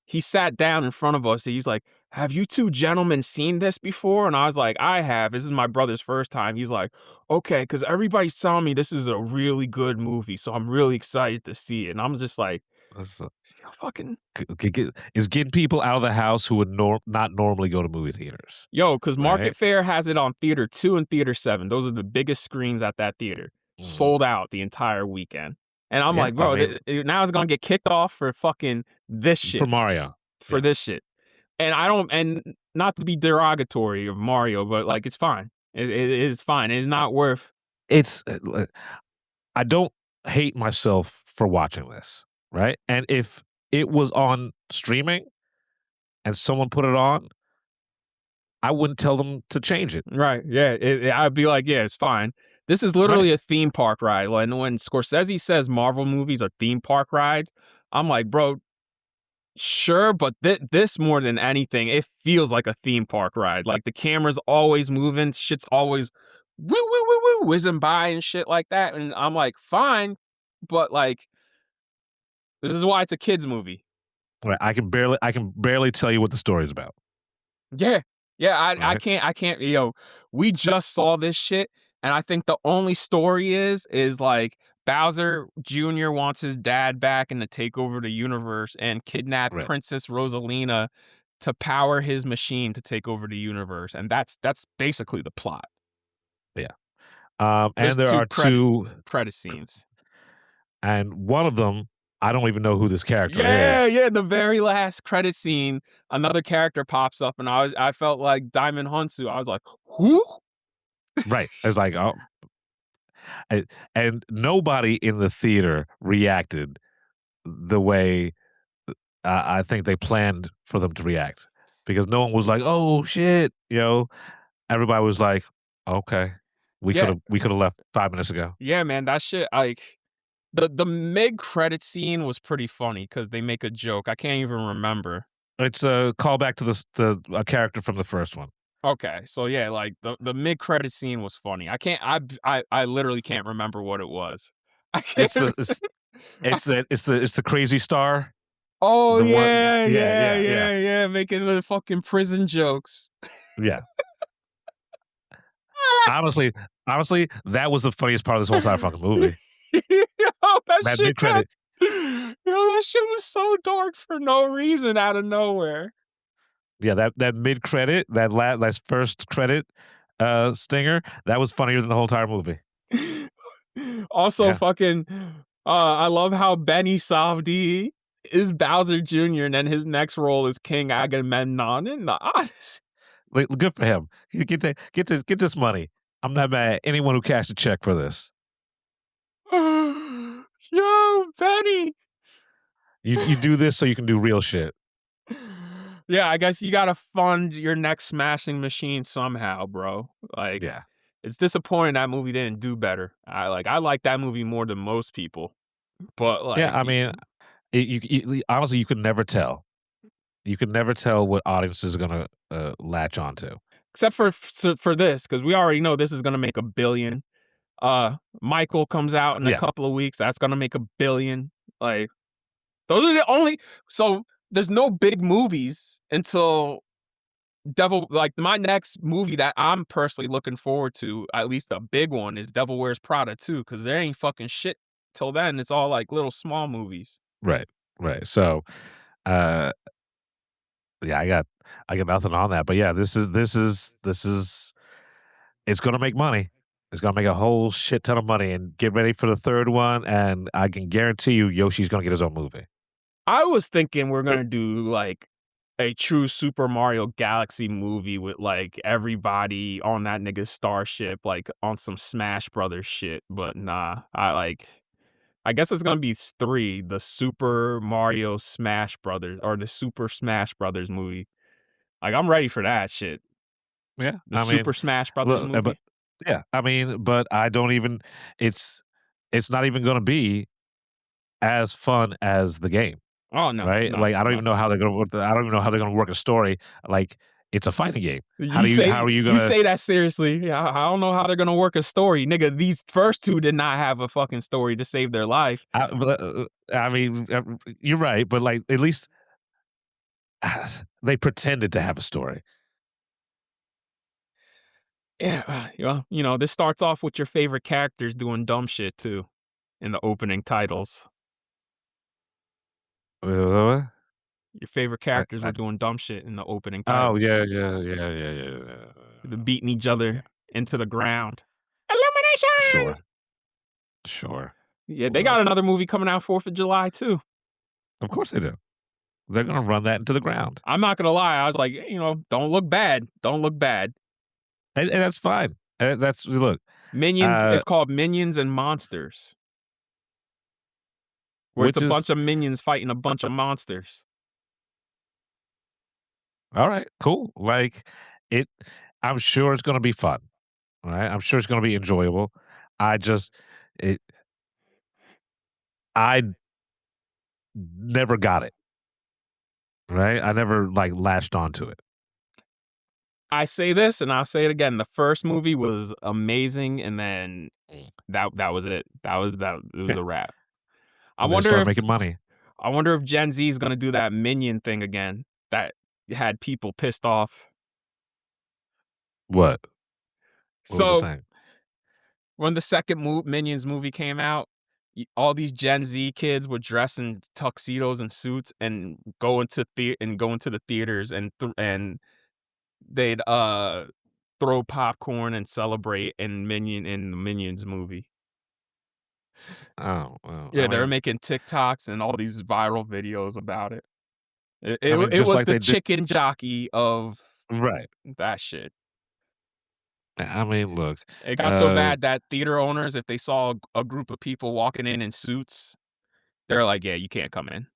he sat down in front of us and he's like, "Have you two gentlemen seen this before?" And I was like, "I have. This is my brother's first time." He's like, "Okay, because everybody's telling me this is a really good movie, so I'm really excited to see it." And I'm just like, That's, fucking is getting people out of the house who would not normally go to movie theaters. yo, because Market Right? Fair has it on Theater 2 and Theater 7. Those are the biggest screens at that theater. Mhm. Sold out the entire weekend. And I'm Yeah, like, I bro, mean, now it's gonna get kicked off for fucking this for shit. Mario. For Yeah. this shit. And I don't, and not to be derogatory of Mario, but like it's fine. It is fine. It's not worth. It's I don't hate myself for watching this, right? And if it was on streaming and someone put it on, I wouldn't tell them to change it. Right. Yeah. I'd be like, yeah, it's fine. This is literally a theme park ride. And when Scorsese says Marvel movies are theme park rides, I'm like, bro, sure, but this more than anything, it feels like a theme park ride. Like the camera's always moving, shit's always woo woo woo woo whizzing by and shit like that. And I'm like, fine, but like this is why it's a kids movie. Right? I can barely tell you what the story's about. Yeah. Yeah, I Right? can't, yo, we just saw this shit, and I think the only story is like Bowser Jr. wants his dad back and to take over the universe and kidnap Right. Princess Rosalina to power his machine to take over the universe, and that's basically the plot. Yeah. There's And there are two, credit scenes. and one of them, I don't even know who this character Yeah, is. yeah, the very last credit scene, another character pops up, and I felt like Diamond Hunsu. I was like, "Who?" Right. It's like, oh, and nobody in the theater reacted the way I think they planned for them to react, because no one was like, "Oh shit," Everybody was like, "Okay, Yeah. we could have left 5 minutes ago." Yeah, man, that shit, like the mid credit scene was pretty funny because they make a joke. I can't even remember. It's a callback to a character from the first one. Okay, so yeah, like the mid credit scene was funny. I can't. I literally can't remember what it was. I can't. It's the it's the crazy star. Oh The one, yeah, yeah, yeah, making the fucking prison jokes. yeah. Honestly, that was the funniest part of this whole entire fucking movie. Yo, that That shit mid credit. yo, that shit was so dark for no reason out of nowhere. Yeah, that mid credit, that first credit stinger, that was funnier than the whole entire movie. Also, Yeah. fucking, I love how Benny Safdie is Bowser Jr. and then his next role is King Agamemnon in the Odyssey. Like, good for him. Get this money. I'm not mad at anyone who cashed a check for this. Yo, Benny. You do this so you can do real shit. Yeah, I guess you gotta fund your next smashing machine somehow, bro. Like, Yeah. it's disappointing that movie didn't do better. I like that movie more than most people. But like, Yeah, I mean, honestly, you could never tell. You could never tell what audiences are gonna latch onto. except for this, because we already know this is gonna make $1 billion. Michael comes out in a Yeah. couple of weeks. That's gonna make $1 billion. Like, those are the only. So there's no big movies until like my next movie that I'm personally looking forward to, at least the big one, is Devil Wears Prada 2, because there ain't fucking shit till then. It's all like little small movies. Right. So, uh, Yeah, I got nothing on that. But yeah, this is it's gonna make money. It's gonna make a whole shit ton of money, and get ready for the third one. And I can guarantee you, Yoshi's gonna get his own movie. I was thinking we're gonna do like a true Super Mario Galaxy movie with like everybody on that nigga's starship, like on some Smash Brothers shit. But nah, I guess it's gonna be three: the Super Mario Smash Brothers or the Super Smash Brothers movie. Like I'm ready for that shit. Yeah, The I mean, Super Smash Brothers look, but movie. yeah, I mean, but I don't even. It's it's not even gonna be as fun as the game. Oh no, Right? no, Like, I don't no. even know how they're gonna work I don't even know how they're gonna work a story. Like, it's a fighting game. How You are you you gonna say that seriously? Yeah, I don't know how they're gonna work a story, nigga. These first two did not have a fucking story to save their life. I mean, you're right, but, like, at least they pretended to have a story. Yeah, well, this starts off with your favorite characters doing dumb shit too in the opening titles. What? Your favorite characters I were doing dumb shit in the opening Oh, titles. yeah. They're beating each Yeah, other into the ground. Illumination! sure, sure. Yeah, they got Look, another movie coming out 4th of July too. of course they do. They're gonna run that into the ground, I'm not gonna lie, I was like, don't look bad. Don't look bad. and that's fine. That's look, Minions, uh, it's called Minions and Monsters, where it's a which is bunch of minions fighting a bunch of monsters. alright, cool. Like, it I'm sure it's gonna be fun, right? I'm sure it's gonna be enjoyable. I just it I never got it, right? I never, like, latched onto it. I say this and I'll say it again. The first movie was amazing, and then that was it. That it was Yeah, a wrap. I and they wonder start if making money. I wonder if Gen Z is gonna do that minion thing again that had people pissed off. What? What was the So thing? when the second Minions movie came out, all these Gen Z kids would dress in tuxedos and suits and go into the theaters and they'd throw popcorn and celebrate in the Minions movie. Oh, well, Yeah, they were making TikToks and all these viral videos about it. I mean, It just was like the they did. chicken jockey of Right. that shit. I mean, look, It got so uh, bad that theater owners, if they saw a group of people walking in suits, they're like, "Yeah, you can't come in."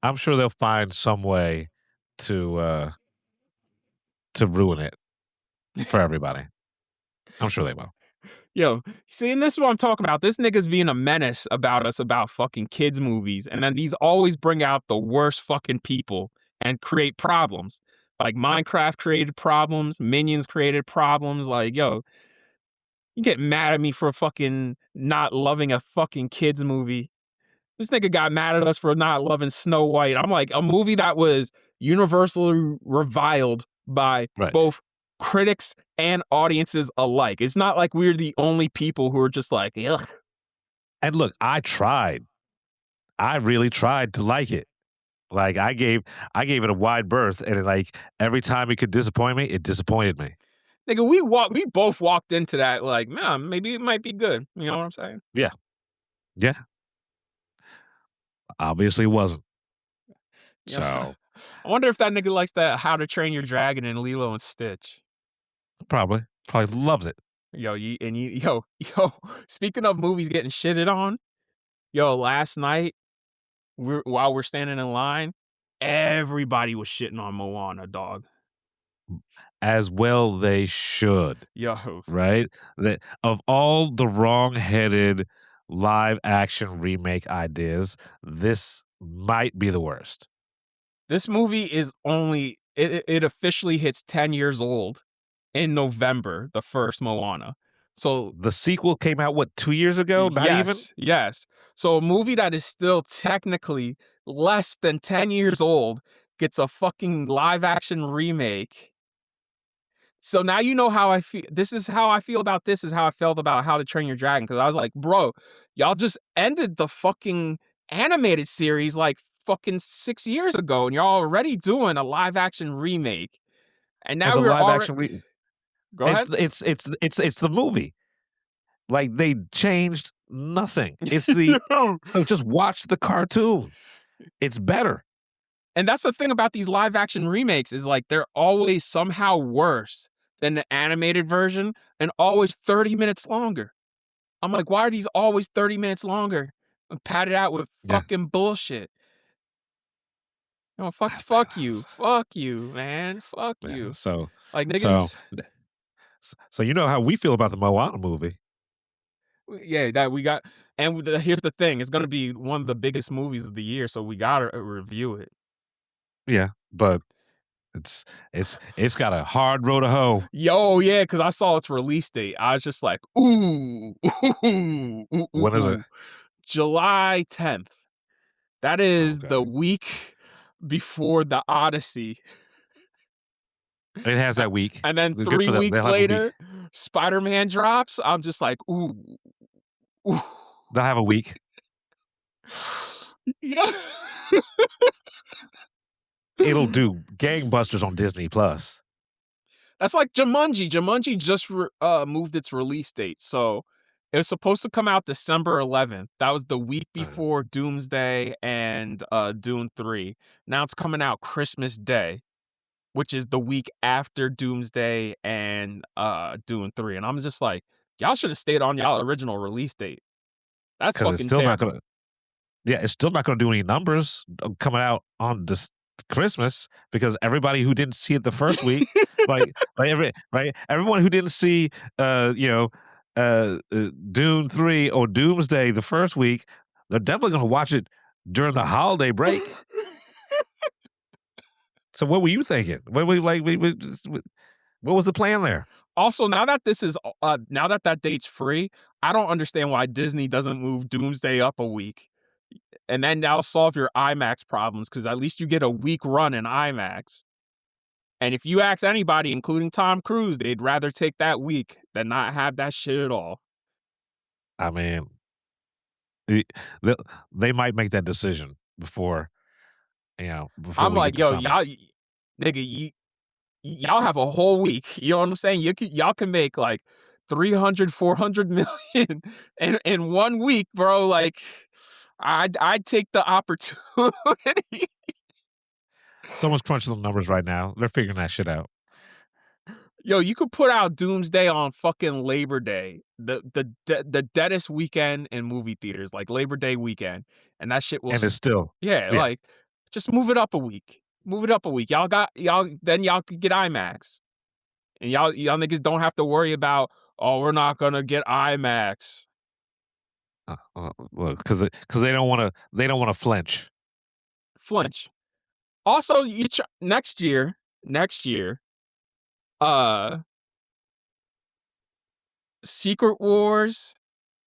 I'm sure they'll find some way to, uh to ruin it for everybody. I'm sure they will. Yo, see, and this is what I'm talking about. This nigga's being a menace about us about fucking kids movies, and then these always bring out the worst fucking people and create problems. Like Minecraft created problems, Minions created problems. Like, yo, you get mad at me for fucking not loving a fucking kids movie. This nigga got mad at us for not loving Snow White. I'm like, a movie that was universally reviled by Right. both critics and audiences alike. It's not like we're the only people who are just like, ugh. And look, I tried. I really tried to like it. Like, I gave it a wide berth, and like, every time it could disappoint me, it disappointed me. Nigga, we both walked into that like, man, maybe it might be good. You know what I'm saying? Yeah. Yeah. Obviously, it wasn't. Yeah. So, I wonder if that nigga likes that How to Train Your Dragon and Lilo and Stitch. probably loves it. Yo, speaking of movies getting shitted on, yo, last night while we're standing in line, everybody was shitting on Moana, dog. As well they should, Yo, right? That of all the wrong-headed live action remake ideas, this might be the worst. this movie is it officially hits 10 years old in November, the first Moana. So The sequel came out, what, 2 years ago? Not even? yes. So a movie that is still technically less than 10 years old gets a fucking live action remake. So now you know how I feel. This is how I feel about this, is how I felt about How to Train Your Dragon. Cause I was like, bro, y'all just ended the fucking animated series like fucking 6 years ago, and you're already doing a live action remake. And And now the we're live already. action Go ahead. it's the movie. Like they changed nothing. So just watch the cartoon. It's better. And that's the thing about these live action remakes is like they're always somehow worse than the animated version and always 30 minutes longer. I'm like, why are these always 30 minutes longer? And padded out with Yeah. fucking bullshit. No, fuck you. Fuck you, man. Fuck Yeah. you. So Like so niggas. so you know how we feel about the Moana movie. Yeah, that we got. And here's the thing: it's gonna be one of the biggest movies of the year, so we gotta review it. Yeah, but it's got a hard road to hoe. Yo, yeah, because I saw its release date. I was just like, ooh, ooh, ooh, ooh, When is it? ooh. July 10th. That is the Okay. week before the Odyssey. It has that week. And then Good 3 for them. weeks They'll have a week. later, Spider-Man drops. I'm just like, ooh, ooh. They'll have a week. Yeah. It'll do gangbusters on Disney Plus. That's like Jumanji. Jumanji just moved its release date. So it was supposed to come out December 11th. That was the week before Doomsday and Dune 3. Now it's coming out Christmas Day, which is the week after Doomsday and Dune 3. And I'm just like, y'all should have stayed on y'all original release date. That's Because it's fucking still terrible. not gonna. Yeah, it's still not gonna do any numbers coming out on this Christmas because everybody who didn't see it the first week, everyone who didn't see Dune 3 or Doomsday the first week, they're definitely gonna watch it during the holiday break. So what were you thinking? What was the plan there? Also, now that this is now that date's free, I don't understand why Disney doesn't move Doomsday up a week. And then that'll solve your IMAX problems because at least you get a week run in IMAX. And if you ask anybody, including Tom Cruise, they'd rather take that week than not have that shit at all. I mean, they might make that decision before I'm we like, get to yo, summer. y'all have a whole week. You know what I'm saying? Y'all can make like 300, 400 million in 1 week, bro. Like, I'd take the opportunity. Someone's crunching the numbers right now. They're figuring that shit out. Yo, you could put out Doomsday on fucking Labor Day, the deadest weekend in movie theaters, like Labor Day weekend, and that shit will. And it's still, Yeah, yeah. like just move it up a week. Move it up a week. Then y'all could get IMAX, and y'all niggas don't have to worry about, oh, we're not gonna get IMAX. Look, because they don't want to flinch. Flinch. Also, next year, Secret Wars,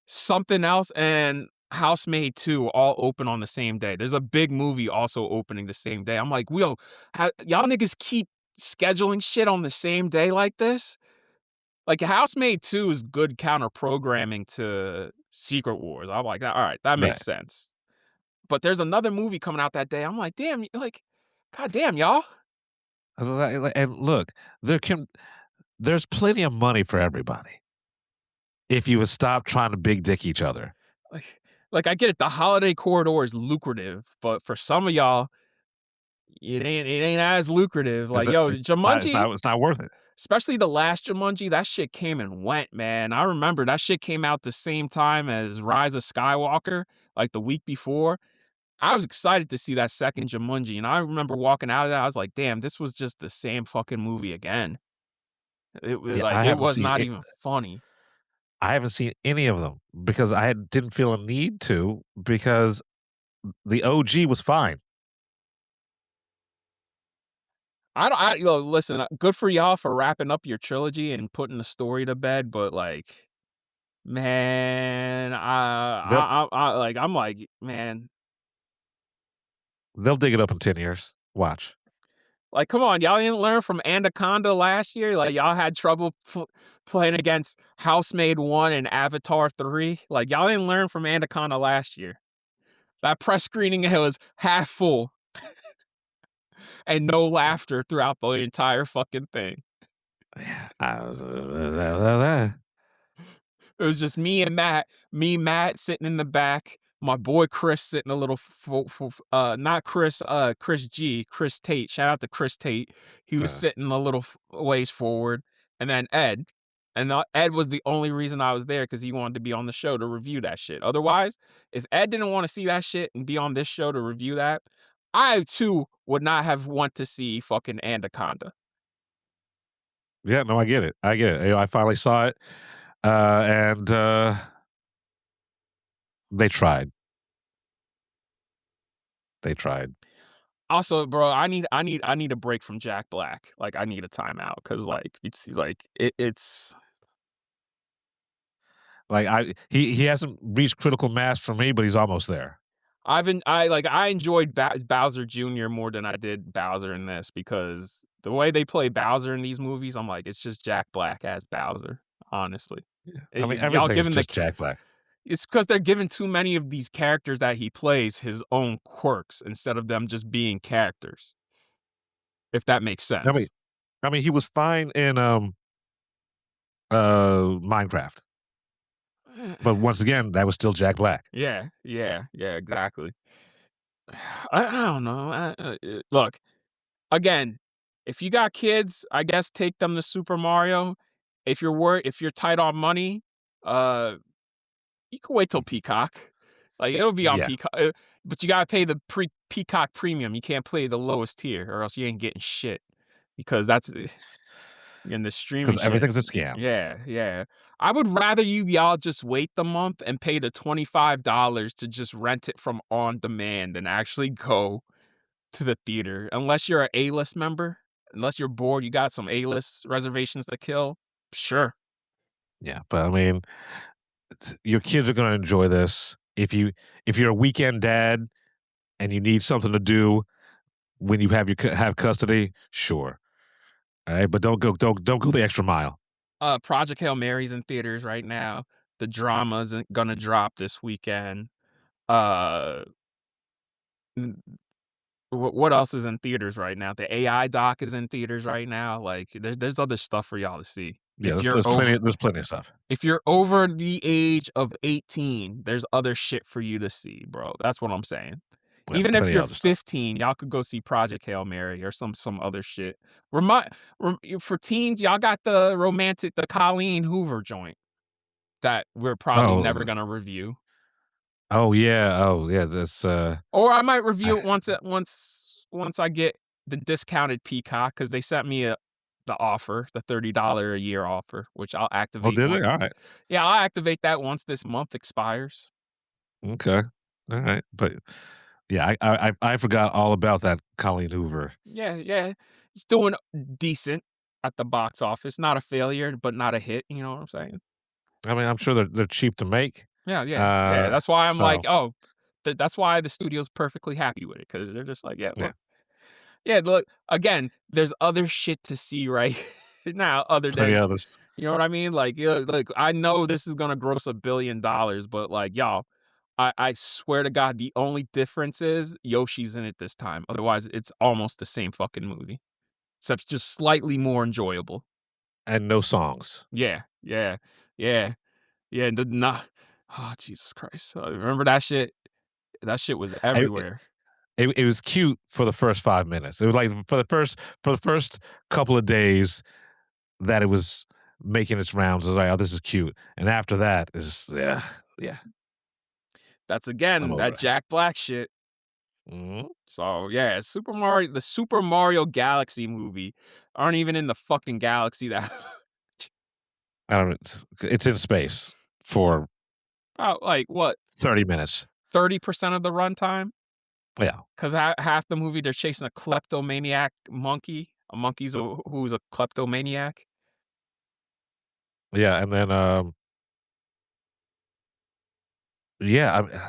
something else, and Housemaid 2 all open on the same day. There's a big movie also opening the same day. I'm like, y'all niggas keep scheduling shit on the same day like this? Like, Housemaid 2 is good counter programming to Secret Wars. I'm like, all right, that makes Right. sense. But there's another movie coming out that day. I'm like, damn, like, god damn, y'all. And look, there's plenty of money for everybody if you would stop trying to big dick each other. Like I get it, the holiday corridor is lucrative, but for some of y'all, it ain't as lucrative. Like, yo, Jumanji, It's not worth it. especially the last Jumanji, that shit came and went, man. I remember that shit came out the same time as Rise of Skywalker, like the week before. I was excited to see that second Jumanji, and I remember walking out of that, I was like, damn, this was just the same fucking movie again. It was Yeah, like, it was not even funny. I haven't seen any of them because I didn't feel a need to because the OG was fine. Listen, good for y'all for wrapping up your trilogy and putting the story to bed, but like, man, I'm like, man, They'll dig it up in 10 years. Watch. like, come on, y'all didn't learn from Anaconda last year? Like, y'all had trouble playing against Housemaid 1 and Avatar 3? Like, y'all didn't learn from Anaconda last year. That press screening was half full and no laughter throughout the entire fucking thing. It was just me and Matt. Me, Matt sitting in the back. My boy Chris sitting a little, not Chris, Chris G, Chris Tate. Shout out to Chris Tate. He was sitting a little ways forward, and then Ed. And Ed was the only reason I was there because he wanted to be on the show to review that shit. Otherwise, if Ed didn't want to see that shit and be on this show to review that, I too would not have want to see fucking Anaconda. Yeah, no, I get it. I get it. I finally saw it, and they tried. They tried. Also, bro, I need a break from Jack Black. Like, I need a timeout because, like, it's Like he hasn't reached critical mass for me, but he's almost there. I enjoyed Bowser Jr. more than I did Bowser in this because the way they play Bowser in these movies, I'm like, it's just Jack Black as Bowser. Honestly, I mean, y'all everything's giving just Jack Black. It's because they're giving too many of these characters that he plays his own quirks instead of them just being characters. If that makes sense. I mean, he was fine in Minecraft, but once again, that was still Jack Black. Yeah, exactly. I don't know. Look, again, if you got kids, I guess take them to Super Mario. If you're tight on money, you can wait till Peacock. Like, it'll be on Yeah. Peacock, but you gotta pay the Peacock Premium. You can't play the lowest tier, or else you ain't getting shit. Because that's in the streaming Because shit. everything's a scam. Yeah. I would rather y'all just wait the month and pay the $25 to just rent it from on demand than actually go to the theater. Unless you're an A-list member, unless you're bored, you got some A-list reservations to kill. Sure. Yeah, but I mean, your kids are going to enjoy this. If you're a weekend dad and you need something to do when you have custody, sure. All right, but don't go the extra mile. Project Hail Mary's in theaters right now. The Drama's gonna drop this weekend. What else is in theaters right now? The AI doc is in theaters right now. Like, there's other stuff for y'all to see. Yeah, there's plenty of stuff. If you're over the age of 18, there's other shit for you to see, bro. That's what I'm saying. Yeah, Even if plenty you're of other stuff. 15, y'all could go see Project Hail Mary or some other shit. For teens, y'all got the Colleen Hoover joint that we're probably never gonna review. Oh yeah, that's Or I might review it once I get the discounted Peacock because they sent me the offer, the $30 a year offer, which I'll activate. Oh, did they? All right. Yeah, I'll activate that once this month expires. Okay. All right. But yeah, I forgot all about that Colleen Hoover. Yeah. It's doing decent at the box office. Not a failure, but not a hit. You know what I'm saying? I mean, I'm sure they're cheap to make. Yeah. That's why I'm so- like, oh, that's why the studio's perfectly happy with it because they're just like, look, again, there's other shit to see right now other Plenty than, others. you know what I mean? Like, I know this is gonna gross $1 billion, but like, y'all, I swear to God, the only difference is Yoshi's in it this time. Otherwise, it's almost the same fucking movie, except just slightly more enjoyable. And no songs. Yeah. Oh, Jesus Christ! Remember that shit? That shit was everywhere. It was cute for the first 5 minutes. It was like for the first couple of days that it was making its rounds. I was like, oh, this is cute. And after that is yeah. That's again that Jack Black shit. Mm-hmm. So yeah, the Super Mario Galaxy movie aren't even in the fucking galaxy that. I don't know. It's in space for About like what? 30 minutes. 30% of the runtime. Yeah. Because half the movie they're chasing a kleptomaniac monkey. A monkey's who's a kleptomaniac. Yeah, and then I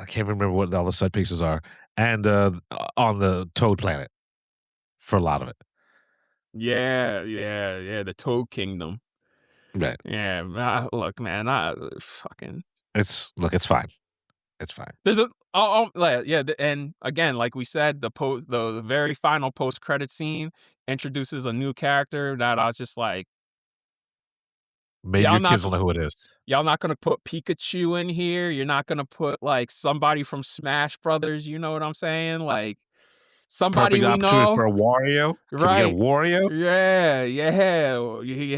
can't remember what all the set pieces are, and on the Toad Planet for a lot of it. Yeah. The Toad Kingdom. Right. Yeah. Look, man. It's fine. It's fine. There's And again, like we said, the very final post-credit scene introduces a new character that I was just like, Maybe your kids don't know who it is. y'all not gonna put Pikachu in here. You're not gonna put like somebody from Smash Brothers. You know what I'm saying? Like somebody Perfect we opportunity know, for a Wario. Can we get right? a Wario?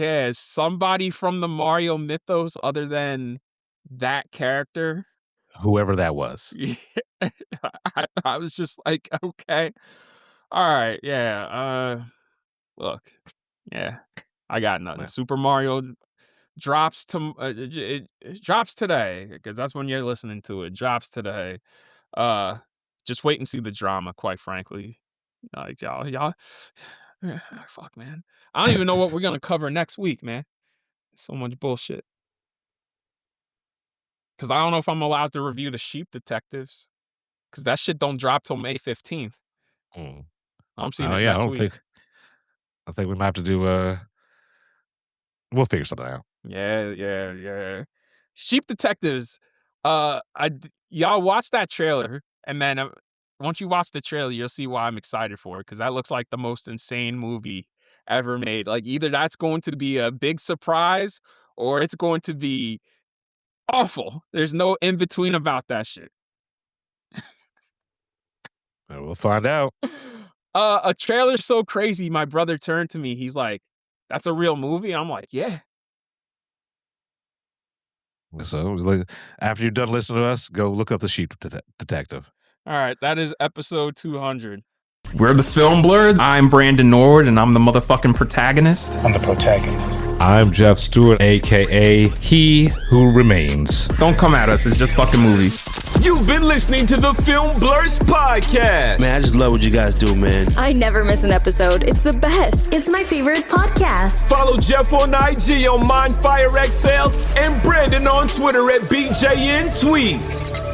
Yeah. Somebody from the Mario mythos other than that character. Whoever that was. Yeah. I was just like, okay, all right, yeah. Look, yeah, I got nothing. Yeah. Super Mario drops it drops today because that's when you're listening to it. Drops today. Uh, just wait and see the drama. Quite frankly, like y'all, fuck, man. I don't even know what we're gonna cover next week, man. So much bullshit. Because I don't know if I'm allowed to review the Sheep Detectives. Because that shit don't drop till May 15th. I'm seeing it next week. I think we might have to do we'll figure something out. Yeah. Sheep Detectives. Y'all watch that trailer, and then once you watch the trailer, you'll see why I'm excited for it. Because that looks like the most insane movie ever made. Like either that's going to be a big surprise, or it's going to be awful. There's no in between about that shit. We'll find out. A trailer so crazy, my brother turned to me. He's like, "That's a real movie?" I'm like, "Yeah." So after you're done listening to us, go look up the Sheep Detective. All right, that is episode 200. We're the Film Blurs. I'm Brandon Norwood, and I'm the motherfucking protagonist. I'm the protagonist. I'm Jeff Stewart, a.k.a. He Who Remains. Don't come at us. It's just fucking movies. You've been listening to the Film Blurs podcast. Man, I just love what you guys do, man. I never miss an episode. It's the best. It's my favorite podcast. Follow Jeff on IG on MindFire XL and Brandon on Twitter at BJN Tweets.